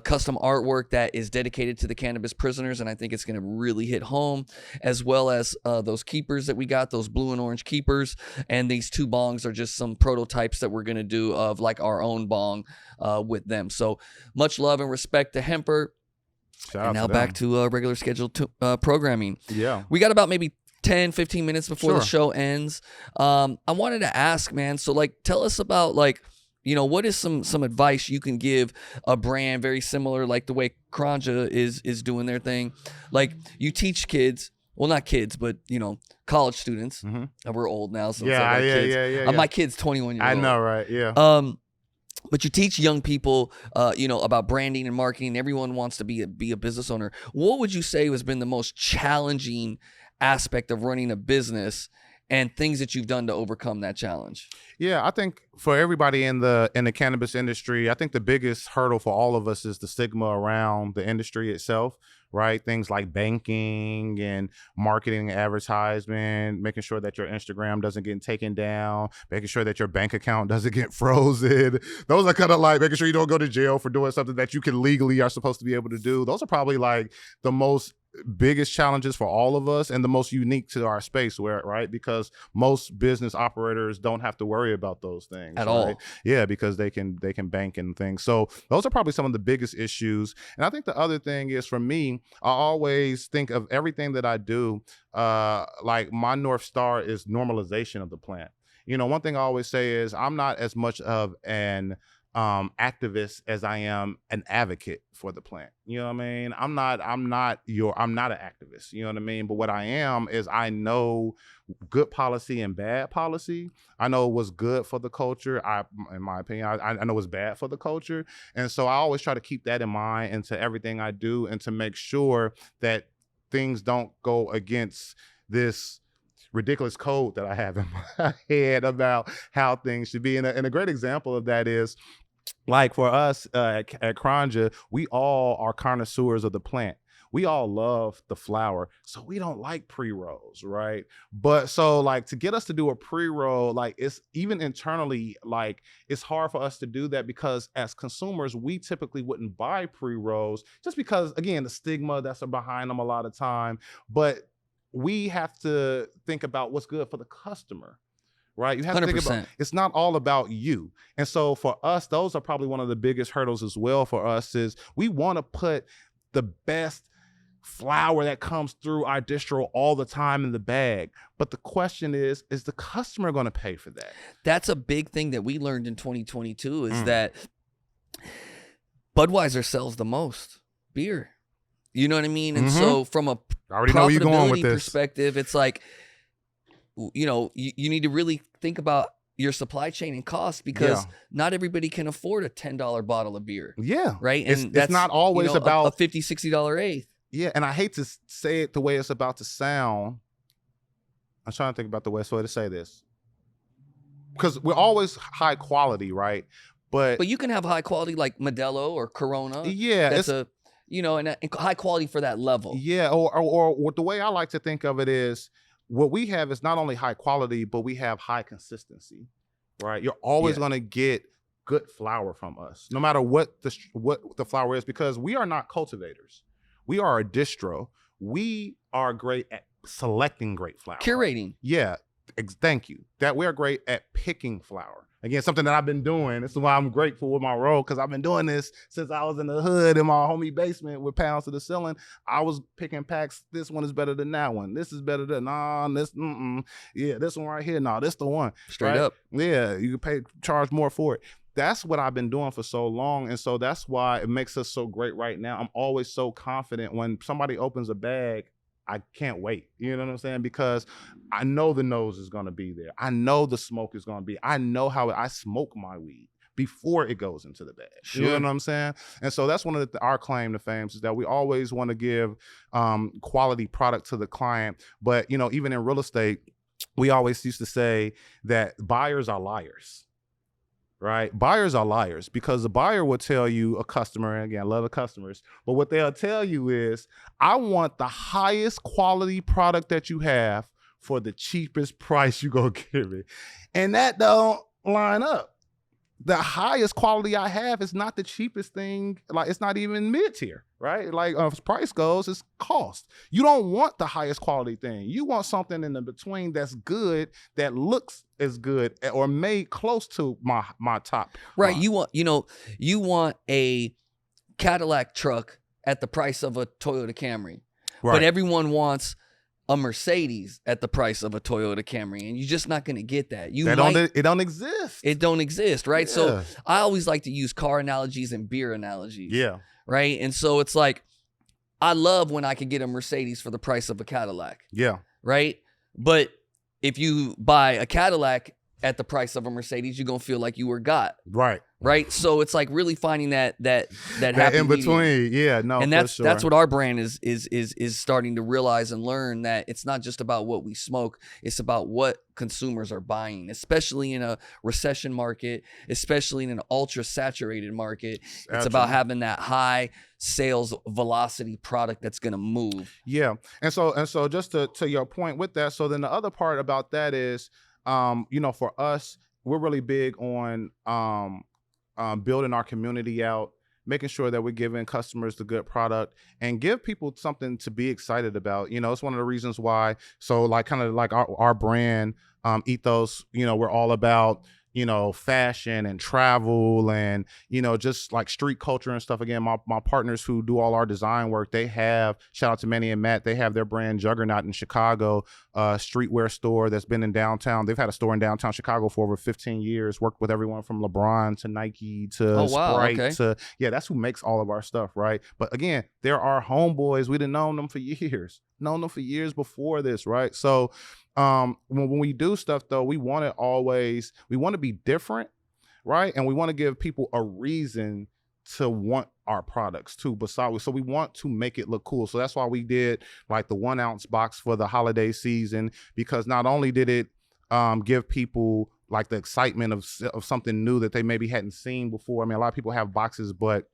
S3: custom artwork that is dedicated to the cannabis prisoners, and I think it's going to really hit home, as well as those keepers that we got, those blue and orange keepers, and these 2 bongs are just some prototypes that we're going to do of like our own bong with them. So much love and respect to Hemper. And now back to regular scheduled programming.
S4: Yeah.
S3: We got about maybe 10, 15 minutes before the show ends. I wanted to ask, man, so like tell us about like, what is some advice you can give a brand very similar, like the way CRONJA is doing their thing? Like you teach kids, well, not kids, but college students. Mm-hmm. We're old now, so
S4: yeah,
S3: kids. My kid's 21 years old.
S4: I know, right? Yeah.
S3: But you teach young people, about branding and marketing. Everyone wants to be a business owner. What would you say has been the most challenging aspect of running a business, and things that you've done to overcome that challenge?
S4: Yeah, I think for everybody in the cannabis industry, I think the biggest hurdle for all of us is the stigma around the industry itself, right? Things like banking and marketing, advertisement, making sure that your Instagram doesn't get taken down, making sure that your bank account doesn't get frozen. Those are kind of like making sure you don't go to jail for doing something that you can legally are supposed to be able to do. Those are probably like the most biggest challenges for all of us and the most unique to our space, right? Because most business operators don't have to worry about those things
S3: at all.
S4: Yeah, because they can bank and things. So those are probably some of the biggest issues. And I think the other thing is, for me, I always think of everything that I do, like my North Star is normalization of the plant. One thing I always say is I'm not as much of an activist as I am an advocate for the plant. You know what I mean? I'm not an activist. You know what I mean? But what I am is I know good policy and bad policy. I know what's good for the culture. In my opinion, I know what's bad for the culture. And so I always try to keep that in mind into everything I do, and to make sure that things don't go against this ridiculous code that I have in my head about how things should be. And a great example of that is, like for us at CRONJA, we all are connoisseurs of the plant. We all love the flower, so we don't like pre-rolls, right? But so like to get us to do a pre-roll, like it's even internally, like it's hard for us to do that, because as consumers, we typically wouldn't buy pre-rolls just because, again, the stigma that's behind them a lot of time. But we have to think about what's good for the customer. Right? You have 100%. To think about, it's not all about you. And so for us, those are probably one of the biggest hurdles as well for us, is we want to put the best flower that comes through our distro all the time in the bag. But the question is the customer going to pay for that?
S3: That's a big thing that we learned in 2022 is that Budweiser sells the most beer. You know what I mean? And so from a
S4: I already know where you're going with
S3: profitability
S4: this.
S3: perspective, it's like, you know, you need to really think about your supply chain and cost, because not everybody can afford a $10 bottle of beer.
S4: Yeah.
S3: Right. And
S4: It's not always about
S3: a $50, $60 eighth.
S4: Yeah. And I hate to say it the way it's about to sound. I'm trying to think about the way to say this. Because we're always high quality, right? But
S3: you can have high quality like Modelo or Corona.
S4: Yeah.
S3: That's and high quality for that level.
S4: Yeah. Or the way I like to think of it is, what we have is not only high quality, but we have high consistency, right? You're always going to get good flower from us, no matter what the flower is, because we are not cultivators. We are a distro. We are great at selecting great flower.
S3: Curating.
S4: Yeah. Thank you. That we're great at picking flower. Again, something that I've been doing. This is why I'm grateful with my role, because I've been doing this since I was in the hood in my homie basement with pounds to the ceiling. I was picking packs. This one is better than that one. This is better than this. Yeah, this one right here. No, this the one.
S3: Straight up.
S4: Yeah, you can charge more for it. That's what I've been doing for so long, and so that's why it makes us so great right now. I'm always so confident when somebody opens a bag. I can't wait. You know what I'm saying? Because I know the nose is going to be there. I know the smoke is going to be. I know how I smoke my weed before it goes into the bag. Sure. You know what I'm saying? And so that's one of our claim to fame is that we always want to give quality product to the client. But, you know, even in real estate, we always used to say that buyers are liars. Right? Buyers are liars, because the buyer will tell you, a customer, and again, I love the customers, but what they'll tell you is, I want the highest quality product that you have for the cheapest price you gonna give me. And that don't line up. The highest quality I have is not the cheapest thing. Like, it's not even mid-tier, right? Like, as price goes, it's cost. You don't want the highest quality thing. You want something in the between that's good, that looks as good or made close to my top.
S3: Right. You want a Cadillac truck at the price of a Toyota Camry. Right. But everyone wants a Mercedes at the price of a Toyota Camry, and you're just not going to get that.
S4: It don't exist.
S3: It don't exist, right?
S4: Yeah.
S3: So I always like to use car analogies and beer analogies.
S4: Yeah.
S3: Right? And so it's like, I love when I can get a Mercedes for the price of a Cadillac.
S4: Yeah.
S3: Right? But if you buy a Cadillac at the price of a Mercedes, you're going to feel like you were got.
S4: Right.
S3: Right. So it's like really finding that happy
S4: in between.
S3: medium.
S4: Yeah. No.
S3: And that's what our brand is starting to realize and learn, that it's not just about what we smoke. It's about what consumers are buying, especially in a recession market, especially in an ultra saturated market.
S4: Absolutely.
S3: It's about having that high sales velocity product that's going to move.
S4: Yeah. And so just to your point with that. So then the other part about that is, for us, we're really big on building our community out, making sure that we're giving customers the good product and give people something to be excited about. You know, it's one of the reasons why. So like kind of like our brand ethos, we're all about, fashion and travel and, just like street culture and stuff. Again, my partners who do all our design work, they have, shout out to Manny and Matt, they have their brand Juggernaut in Chicago, streetwear store that's been in downtown. They've had a store in downtown Chicago for over 15 years, worked with everyone from LeBron to Nike to Sprite to, that's who makes all of our stuff, right? But again, they're our homeboys. We've known them for years before this, right? So when we do stuff though, we want to be different, right? And we want to give people a reason to want our products too. So we want to make it look cool. So that's why we did like the 1 ounce box for the holiday season, because not only did it give people like the excitement of something new that they maybe hadn't seen before. I mean, a lot of people have boxes, but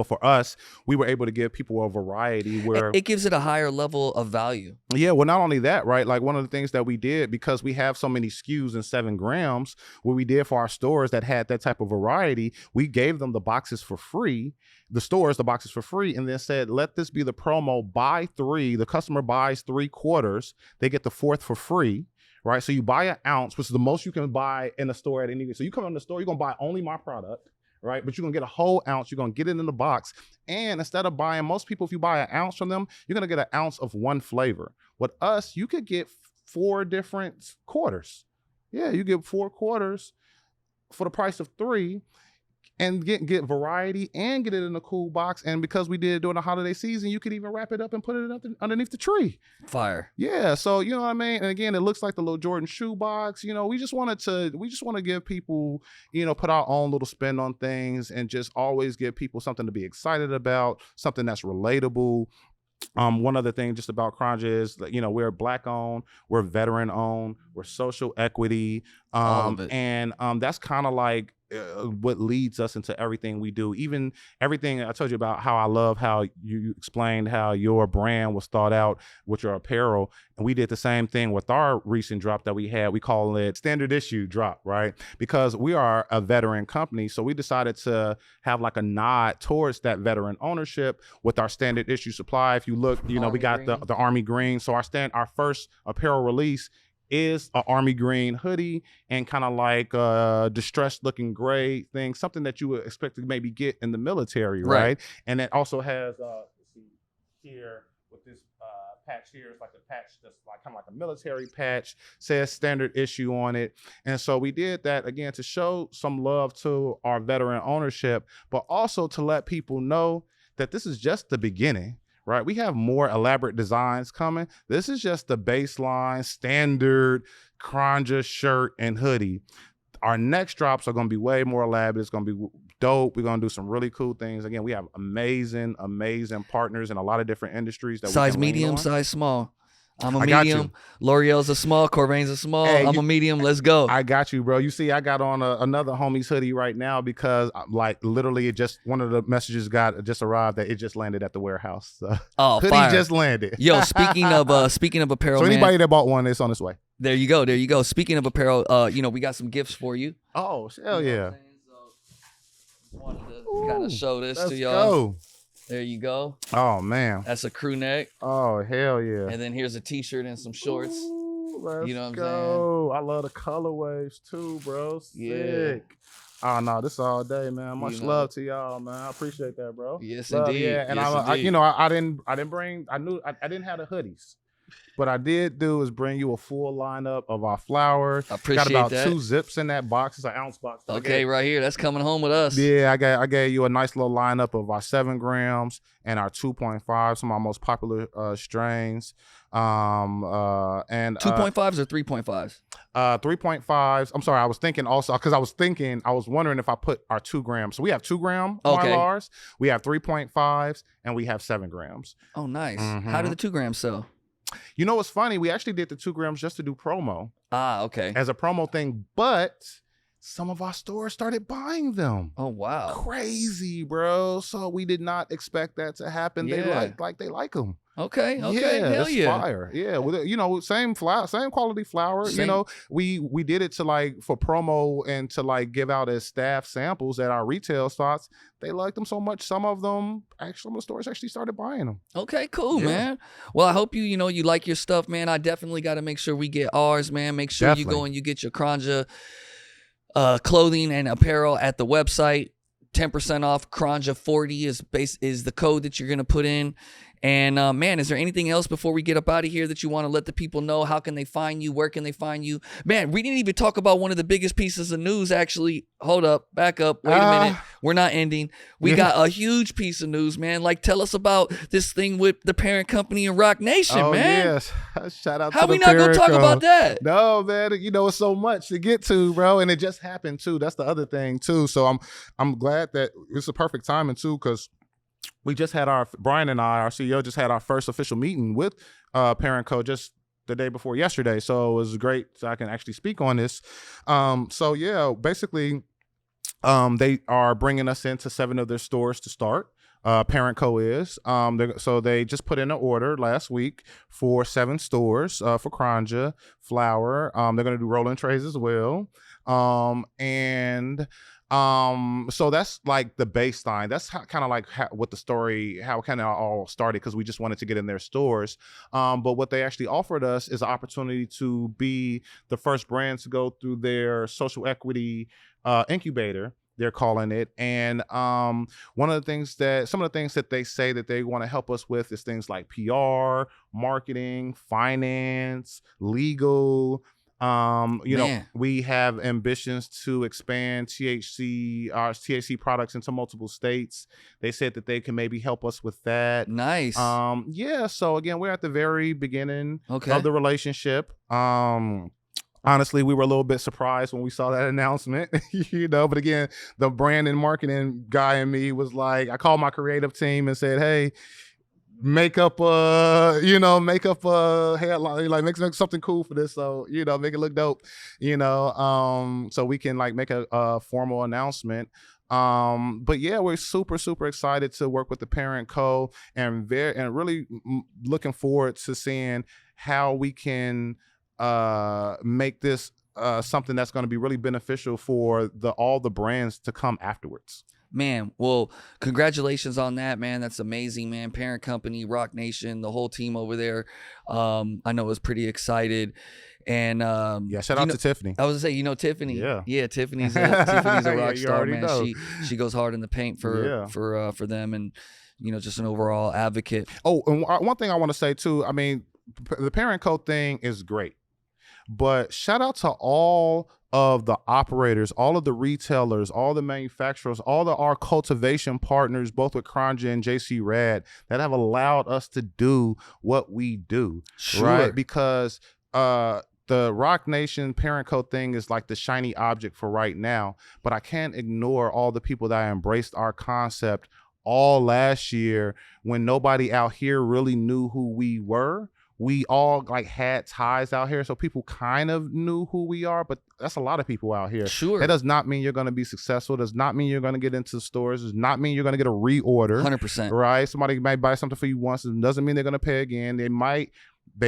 S4: for us, we were able to give people a variety where
S3: it gives it a higher level of value.
S4: Yeah. Well, not only that, right? Like one of the things that we did, because we have so many SKUs in 7 grams, what we did for our stores that had that type of variety, we gave them the boxes for free, the boxes for free, and then said, let this be the promo, buy 3, the customer buys 3 quarters, they get the 4th for free. Right. So you buy 1 ounce, which is the most you can buy in a store at any. So you come in the store, you're going to buy only my product. Right. But you're going to get a whole ounce. You're going to get it in the box. And instead of buying, most people, if you buy 1 ounce from them, you're going to get 1 ounce of one flavor. With us, you could get 4 different quarters. Yeah. You get 4 quarters for the price of 3. and get variety and get it in a cool box. And because we did it during the holiday season, you could even wrap it up and put it underneath the tree.
S3: Fire.
S4: Yeah, so you know what I mean. And again, it looks like the little Jordan shoe box. You know, we just want to give people, you know, put our own little spin on things and just always give people something to be excited about, something that's relatable. One other thing just about CRONJA is, you know, we're Black owned, we're veteran owned, we're social equity,
S3: All of it.
S4: and that's kind of like what leads us into everything we do. Even everything I told you about, how I love how you explained how your brand was thought out with your apparel, and we did the same thing with our recent drop that we had. We call it standard issue drop, right? Because we are a veteran company, so we decided to have like a nod towards that veteran ownership with our standard issue supply. If you look, you know, we got the Army Green. So our first apparel release is an Army Green hoodie and kind of like a distressed looking gray thing, something that you would expect to maybe get in the military, right? And it also has, let's see, here with this patch here, it's like a patch that's like kind of like a military patch, says standard issue on it. And so we did that again to show some love to our veteran ownership, but also to let people know that this is just the beginning. Right, we have more elaborate designs coming. This is just the baseline standard CRONJA shirt and hoodie. Our next drops are going to be way more elaborate. It's going to be dope. We're going to do some really cool things. Again, we have amazing partners in a lot of different industries. That
S3: Size medium, size small. I'm a medium. L'Oreal's a small. Corvain's a small. Hey, I'm a medium. Let's go.
S4: I got you, bro. You see, I got on another homie's hoodie right now because, like, literally, one of the messages just arrived that it just landed at the warehouse. So, hoodie
S3: fire.
S4: Just landed.
S3: Yo, speaking of apparel,
S4: so anybody that bought one, it's on its way.
S3: There you go. Speaking of apparel, you know, we got some gifts for you.
S4: Oh, hell yeah!
S3: So, wanted to kind of show this to y'all. Go. There you go.
S4: Oh, man.
S3: That's a crew neck.
S4: Oh, hell yeah.
S3: And then here's a t-shirt and some shorts.
S4: Let's
S3: you know what
S4: go.
S3: I'm saying?
S4: I love the colorways too, bro. Sick.
S3: Yeah.
S4: Oh, no, this all day, man. Much love to y'all, man. I appreciate that, bro.
S3: Yes,
S4: love,
S3: indeed.
S4: Yeah, and
S3: yes,
S4: I didn't bring, I didn't have the hoodies. What I did do is bring you a full lineup of our flour.
S3: I appreciate that.
S4: Got about 2 zips in that box. It's an ounce box.
S3: Okay, right here. That's coming home with us.
S4: Yeah, I gave you a nice little lineup of our 7 grams and our 2.5, some of our most popular strains. And
S3: 2.5s or 3.5s?
S4: 3.5s. I'm sorry, I was thinking also, because I was wondering if I put our 2 grams. So we have 2 gram Marlars, we have 3.5s, and we have 7 grams.
S3: Oh, nice.
S4: Mm-hmm.
S3: How do the 2 grams sell?
S4: You know what's funny? We actually did the 2 grams just to do promo.
S3: Ah, okay.
S4: As a promo thing, but some of our stores started buying them.
S3: Oh, wow.
S4: Crazy, bro. So we did not expect that to happen.
S3: Yeah.
S4: They like them.
S3: Okay.
S4: Yeah,
S3: hell
S4: it's
S3: yeah.
S4: fire. Yeah, with, you know, same flour, same quality flour.
S3: Same.
S4: You know, we did it to like for promo and to like give out as staff samples at our retail spots. They liked them so much. Some of the stores actually started buying them.
S3: Okay, cool, man. Well, I hope you like your stuff, man. I definitely got to make sure we get ours, man. Make sure you go and you get your CRONJA clothing and apparel at the website. 10% off. CRONJA 40 is the code that you're gonna put in. And man, is there anything else before we get up out of here that you want to let the people know? How can they find you? Where can they find you? Man, we didn't even talk about one of the biggest pieces of news, actually. Hold up, back up, wait a minute. We're not ending. We got a huge piece of news, man. Like, tell us about this thing with the parent company in Rock Nation, man.
S4: Yes. Shout out
S3: How
S4: to the
S3: we not gonna talk
S4: parent
S3: about that?
S4: No, man. You know, it's so much to get to, bro. And it just happened too. That's the other thing too. So I'm glad that it's a perfect timing too, because we just had Brian and I, our CEO, just had our first official meeting with Parent Co. just the day before yesterday. So it was great. So I can actually speak on this. So yeah, basically, they are bringing us into 7 of their stores to start. Parent Co. is. So they just put in an order last week for 7 stores for CRONJA flour. They're going to do rolling trays as well. So that's like the baseline. That's kind of like what the story, how kind of all started, because we just wanted to get in their stores. But what they actually offered us is an opportunity to be the first brand to go through their social equity incubator, they're calling it. And some of the things that they say that they want to help us with is things like PR, marketing, finance, legal, You know,
S3: Man.
S4: we have ambitions to expand our THC products into multiple states. They said that they can maybe help us with that.
S3: Nice.
S4: Yeah. So again, we're at the very beginning
S3: Okay.
S4: of the relationship. Honestly, we were a little bit surprised when we saw that announcement, you know, but again, the brand and marketing guy in me was like, I called my creative team and said, hey, make up a headline, like make something cool for this. So, you know, make it look dope, you know, so we can like make a formal announcement. But yeah, we're super, super excited to work with the parent co and really looking forward to seeing how we can make this something that's going to be really beneficial for all the brands to come afterwards.
S3: Man, well, congratulations on that, man. That's amazing, man. Parent company, Rock Nation, the whole team over there. I know is pretty excited. And
S4: shout out to Tiffany.
S3: I was gonna say, you know, Tiffany.
S4: Yeah,
S3: Tiffany's a rock star, man.
S4: Know.
S3: She goes hard in the paint for them, and you know, just an overall advocate.
S4: Oh, and one thing I want to say too. I mean, the parent co thing is great, but shout out to all of the operators, all of the retailers, all the manufacturers, all of our cultivation partners, both with CRONJA and JC Rad, that have allowed us to do what we do.
S3: Sure.
S4: Right? Because the Rock Nation parent co thing is like the shiny object for right now, but I can't ignore all the people that embraced our concept all last year when nobody out here really knew who we were. We all like had ties out here, so people kind of knew who we are, but that's a lot of people out here.
S3: Sure.
S4: That does not mean you're going to be successful. Does not mean you're going to get into stores. Does not mean you're going to get a reorder.
S3: 100%.
S4: Right? Somebody might buy something for you once. It doesn't mean they're going to pay again. They might do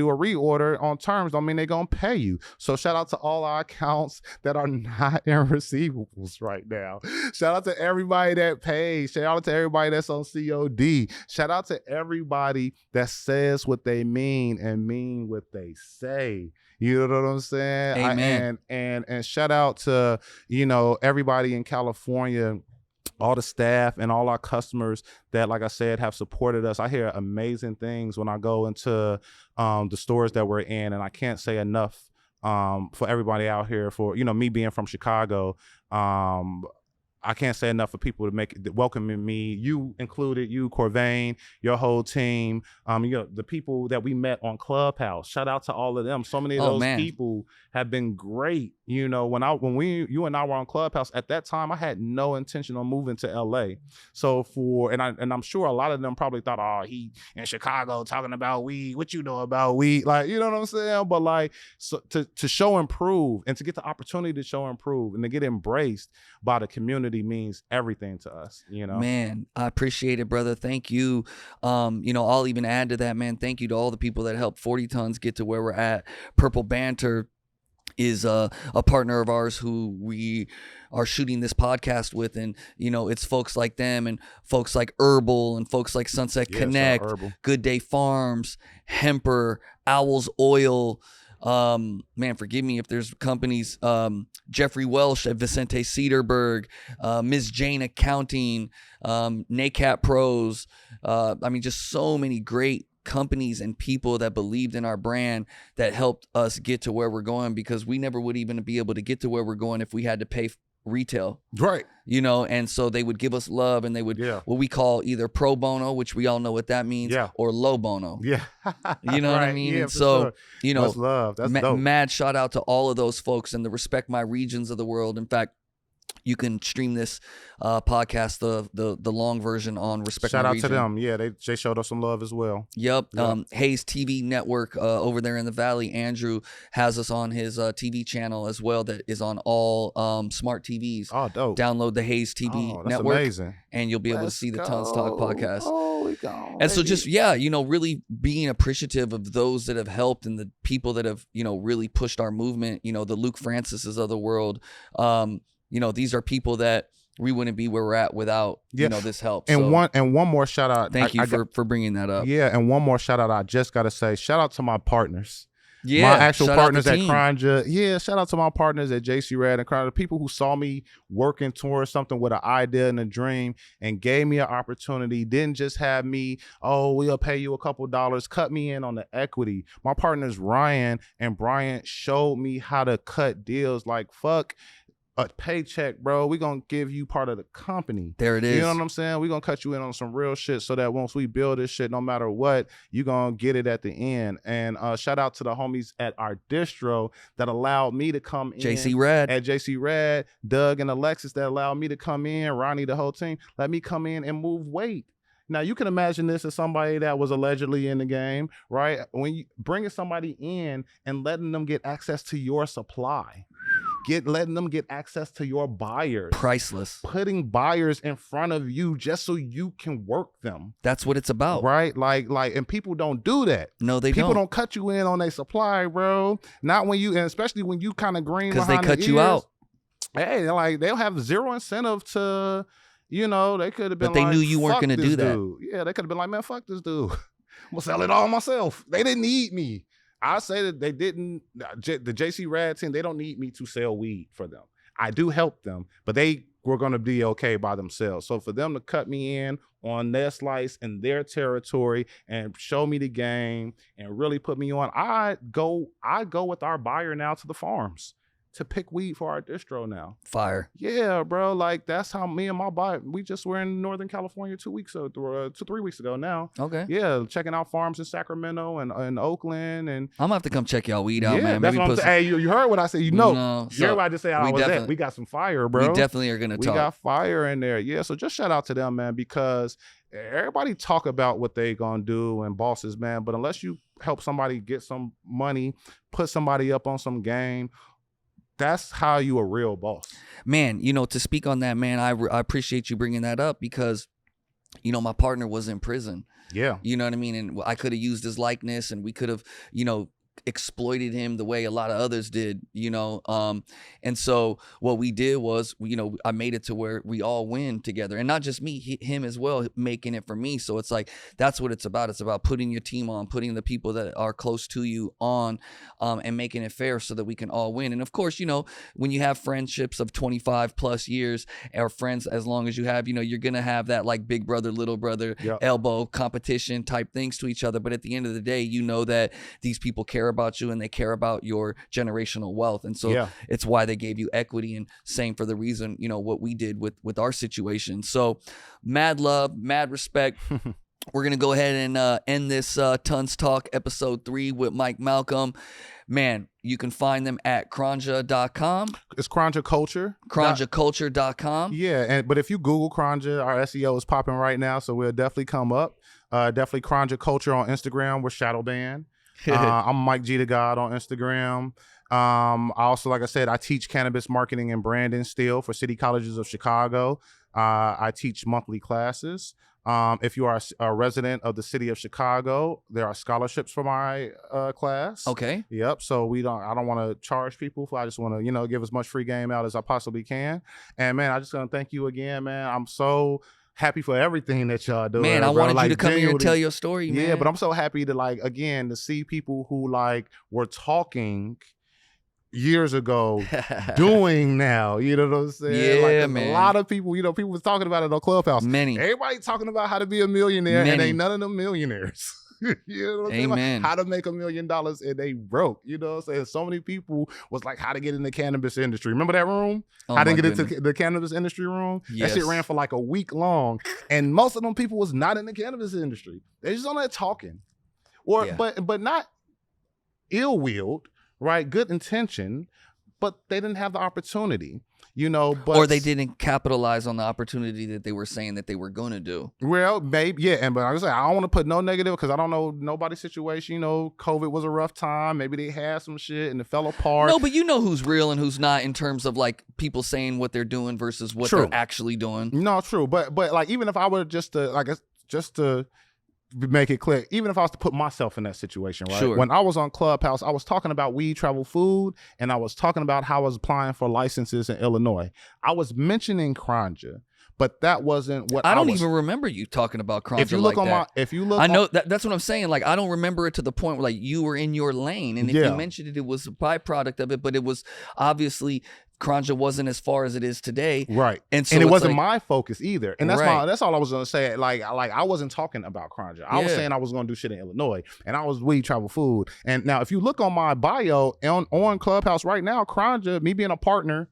S4: a reorder on terms. Don't mean they're going to pay you. So shout out to all our accounts that are not in receivables right now. Shout out to everybody that pays. Shout out to everybody that's on COD. Shout out to everybody that says what they mean and mean what they say. You know what I'm saying?
S3: Amen.
S4: And shout out to, you know, everybody in California, all the staff and all our customers that, like I said, have supported us. I hear amazing things when I go into the stores that we're in, and I can't say enough for everybody out here. For, you know, me being from Chicago, I can't say enough for people to welcoming me, you included, you, Corvain, your whole team, you know, the people that we met on Clubhouse. Shout out to all of them. So many of those people have been great. You know, when you and I were on Clubhouse at that time, I had no intention on moving to LA. So I'm sure a lot of them probably thought, oh, he in Chicago talking about weed. What you know about weed? Like, you know what I'm saying? But like, so to show and prove, and to get the opportunity to show and prove, and to get embraced by the community means everything to us. You know,
S3: man, I appreciate it, brother. Thank you. You know, I'll even add to that, man. Thank you to all the people that helped 40 Tons get to where we're at. Purple Banter is a partner of ours who we are shooting this podcast with, and you know, it's folks like them and folks like Herbal and folks like Sunset Connect, Good Day Farms, Hemper, Owl's Oil. Man, forgive me if there's companies, Jeffrey Welsh at Vicente Cedarburg, Ms. Jane Accounting, NACAP Pros. I mean, just so many great companies and people that believed in our brand that helped us get to where we're going, because we never would even be able to get to where we're going if we had to pay retail.
S4: Right.
S3: You know, and so they would give us love, and they would, what we call either pro bono, which we all know what that means, or low bono.
S4: Yeah.
S3: You know what I mean?
S4: Yeah,
S3: and so,
S4: sure.
S3: you know,
S4: that's love. That's dope.
S3: Mad shout out to all of those folks and the Respect My Regions of the world. In fact, you can stream this podcast, the long version, on Respect My Region.
S4: Shout out to them. Yeah, they showed us some love as well.
S3: Yep. Hayes TV Network over there in the Valley. Andrew has us on his TV channel as well, that is on all smart TVs.
S4: Oh, dope.
S3: Download the Hayes TV
S4: that's
S3: Network.
S4: Amazing.
S3: And you'll be able to see the Tons Talk podcast.
S4: Go,
S3: and so just, you know, really being appreciative of those that have helped and the people that have, you know, really pushed our movement, you know, the Luke Francises of the world. You know, these are people that we wouldn't be where we're at without, you know, this help.
S4: And one more shout out.
S3: Thank you for bringing that up.
S4: Yeah. And one more shout out. I just got to say, shout out to my partners.
S3: Yeah,
S4: my actual
S3: shout out
S4: partners
S3: the
S4: at
S3: team.
S4: CRONJA. Yeah, shout out to my partners at JC Rad and CRONJA, people who saw me working towards something with an idea and a dream and gave me an opportunity. Didn't just have me, oh, we'll pay you a couple dollars, cut me in on the equity. My partners Ryan and Brian showed me how to cut deals like fuck a paycheck, bro. We're gonna give you part of the company.
S3: There it is.
S4: You know what I'm saying? We're gonna cut you in on some real shit so that once we build this shit, no matter what, you're gonna get it at the end. And shout out to the homies at our distro that allowed me to come in.
S3: JC Rad.
S4: At JC Rad, Doug and Alexis that allowed me to come in, Ronnie, the whole team, let me come in and move weight. Now, you can imagine this as somebody that was allegedly in the game, right? When you bringing somebody in and letting them get access to your supply, letting them get access to your buyers.
S3: Priceless.
S4: Putting buyers in front of you just so you can work them.
S3: That's what it's about.
S4: Right? Like, and people don't do that.
S3: No, they
S4: People
S3: don't.
S4: don't cut you in on their supply, bro. Not when you, and especially when you kind of green
S3: Because they
S4: behind
S3: cut
S4: the
S3: you
S4: ears.
S3: out.
S4: Hey, like, they'll have zero incentive to, you know, they could have been
S3: But they
S4: like,
S3: knew you weren't
S4: fuck
S3: gonna
S4: this
S3: do that.
S4: dude. Yeah, they could have been like, man, fuck this dude. I'm gonna sell it all myself. They didn't need me. I say that they didn't, the JC Rad team, they don't need me to sell weed for them. I do help them, but they were going to be okay by themselves. So for them to cut me in on their slice in their territory and show me the game and really put me on, I go with our buyer now to the farms to pick weed for our distro now.
S3: Fire.
S4: Yeah, bro. Like, that's how me and my buyer, we just were in Northern California 3 weeks ago now.
S3: Okay.
S4: Yeah, checking out farms in Sacramento and Oakland. And
S3: I'm gonna have to come check y'all weed out,
S4: yeah,
S3: man.
S4: that's
S3: Maybe
S4: what I'm
S3: put
S4: saying. Hey, you heard what I said. You know,
S3: No,
S4: you heard what I just said. I
S3: we
S4: was at.
S3: definitely-
S4: We got some fire, bro.
S3: we definitely are gonna
S4: We
S3: talk.
S4: got fire in there. Yeah, so just shout out to them, man, because everybody talk about what they gonna do and bosses, man, but unless you help somebody get some money, put somebody up on some game, that's how you a real boss.
S3: Man, you know, to speak on that, man, I appreciate you bringing that up because, you know, my partner was in prison.
S4: Yeah.
S3: You know what I mean? And I could have used his likeness and we could have, you know, exploited him the way a lot of others did, you know. And so what we did was, you know, I made it to where we all win together, and not just me, him as well, making it for me. So it's like, that's what it's about. It's about putting your team on, putting the people that are close to you on, and making it fair so that we can all win. And of course, you know, when you have friendships of 25 plus years, or friends as long as you have, you know, you're gonna have that like big brother, little brother,
S4: Yep.
S3: elbow competition type things to each other. But at the end of the day, you know that these people care about you and they care about your generational wealth. And so
S4: Yeah.
S3: it's why they gave you equity, and same for the reason, you know, what we did with our situation. So mad love, mad respect. We're going to go ahead and end this Tons Talk episode 3 with Mike Malcolm. Man, you can find them at CRONJA.com.
S4: It's CRONJA Culture.
S3: CRONJAculture.com.
S4: Yeah, but if you Google CRONJA, our SEO is popping right now, so we'll definitely come up. Definitely CRONJA Culture on Instagram. We're shadow banned. I'm Mike G the God on Instagram. I also, like I said, I teach cannabis marketing and branding still for City Colleges of Chicago. I teach monthly classes. If you are a resident of the city of Chicago, there are scholarships for my class.
S3: Okay.
S4: Yep. So I don't want to charge people. I just want to, you know, give as much free game out as I possibly can. And man, I just want to thank you again, man. I'm so happy for everything that y'all doing.
S3: Man, I
S4: bro.
S3: wanted
S4: Like,
S3: you to come here and
S4: genuinely-
S3: tell your story, man.
S4: Yeah, but I'm so happy to, like, again, to see people who like were talking years ago doing now. You know what I'm saying?
S3: Yeah,
S4: like, there's
S3: man.
S4: a lot of people, you know, people was talking about it on Clubhouse.
S3: Many.
S4: Everybody talking about how to be a millionaire, and
S3: Many.
S4: ain't none of them millionaires. You know what I'm saying?
S3: Amen.
S4: Like, how to make $1 million and they broke. You know what I'm saying? So many people was like, how to get in the cannabis industry. Remember that room?
S3: Oh,
S4: How to
S3: my
S4: get into
S3: goodness.
S4: the cannabis industry room?
S3: Yes.
S4: That shit ran for like a week long. And most of them people was not in the cannabis industry. They just on there talking. Or
S3: Yeah.
S4: but not ill-willed, right? Good intention, but they didn't have the opportunity. You know, but
S3: Or they didn't capitalize on the opportunity that they were saying that they were going to do.
S4: Well, maybe, yeah. And but like I said, I don't want to put no negative because I don't know nobody's situation. You know, COVID was a rough time. Maybe they had some shit and it fell apart.
S3: No, but you know who's real and who's not in terms of like people saying what they're doing versus what
S4: True.
S3: they're actually doing.
S4: No, true. But like, even if I were just to make it clear, even if I was to put myself in that situation, right?
S3: Sure.
S4: When I was on Clubhouse, I was talking about WeedTravelFood, and I was talking about how I was applying for licenses in Illinois. I was mentioning CRONJA, but that wasn't what
S3: I don't even remember you talking about CRONJA.
S4: If you look
S3: like
S4: on
S3: that.
S4: if you look,
S3: I know that's what I'm saying. Like, I don't remember it to the point where like you were in your lane, and if you mentioned it, it was a byproduct of it, but it was obviously CRONJA wasn't as far as it is today,
S4: right?
S3: And so
S4: it wasn't
S3: like,
S4: my focus either, and that's
S3: right.
S4: that's all I was gonna say. Like I wasn't talking about CRONJA. I was saying I was gonna do shit in Illinois, and I was Weed Travel Food. And now, if you look on my bio on Clubhouse right now, CRONJA, me being a partner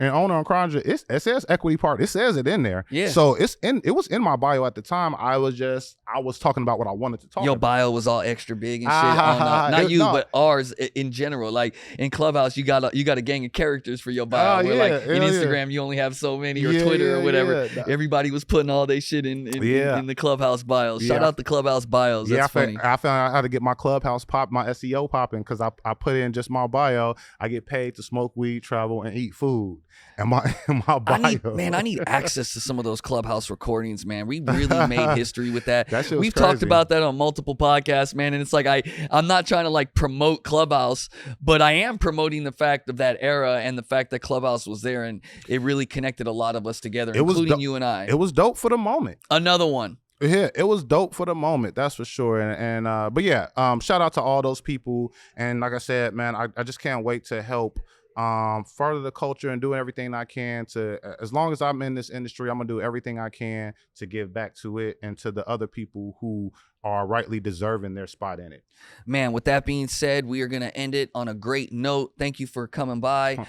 S4: and owner on CRONJA, it says equity partner. It says it in there.
S3: Yeah.
S4: So it was in my bio at the time. I was talking about what I wanted to talk
S3: Your
S4: about.
S3: bio was all extra big and shit. Not you, but ours in general. Like in Clubhouse, you got a gang of characters for your bio. Where like in Instagram, you only have so many, or Twitter or whatever. Everybody was putting all their shit in the Clubhouse bios. Shout out the Clubhouse bios. That's funny.
S4: I found out how to get my Clubhouse my SEO popping, because I put in just my bio. I get paid to smoke weed, travel, and eat food. And my bio.
S3: I need access to some of those Clubhouse recordings, man. We really made history with that. We've
S4: crazy.
S3: Talked about that on multiple podcasts, man. And it's like I'm not trying to like promote Clubhouse, but I am promoting the fact of that era and the fact that Clubhouse was there, and it really connected a lot of us together, including you and I.
S4: It was dope for the moment.
S3: Another one.
S4: Yeah, it was dope for the moment, that's for sure. And but yeah, shout out to all those people. And like I said, man, I just can't wait to help further the culture and doing everything I can to, as long as I'm in this industry, I'm gonna do everything I can to give back to it and to the other people who are rightly deserving their spot in it.
S3: Man, with that being said, we are going to end it on a great note. Thank you for coming by.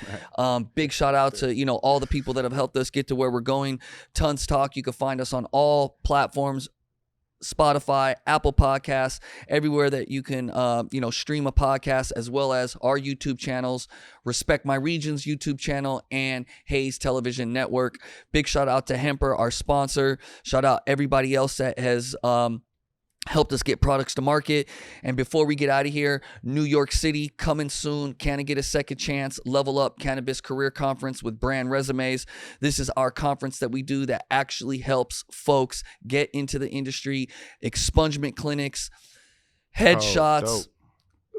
S3: Big shout out to, all the people that have helped us get to where we're going. Tons Talk. You can find us on all platforms, Spotify, Apple Podcasts, everywhere that you can, stream a podcast, as well as our YouTube channels, Respect My Region's YouTube channel, and Hayes Television Network. Big shout out to Hemper, our sponsor. Shout out everybody else that has helped us get products to market. And before we get out of here, New York City coming soon. Can I get a second chance? Level Up Cannabis Career Conference with brand resumes. This is our conference that we do that actually helps folks get into the industry. Expungement clinics, headshots,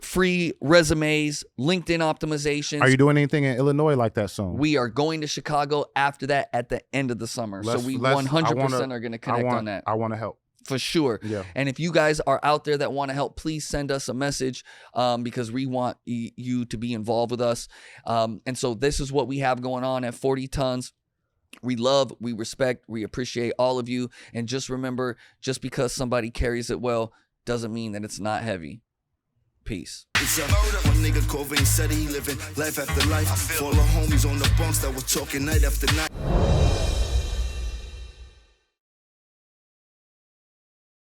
S3: free resumes, LinkedIn optimization.
S4: Are you doing anything in Illinois like that soon?
S3: We are going to Chicago after that at the end of the summer. So we 100% are going to connect on that.
S4: I want to help.
S3: For sure.
S4: Yeah.
S3: And if you guys are out there that want to help, please send us a message, because we want you to be involved with us. And so this is what we have going on at 40 Tons. We love, we respect, we appreciate all of you. And just remember, just because somebody carries it well doesn't mean that it's not heavy. Peace.
S2: One nigga Covain said he living life after life. For all the homies on the bunks that was talking night after night.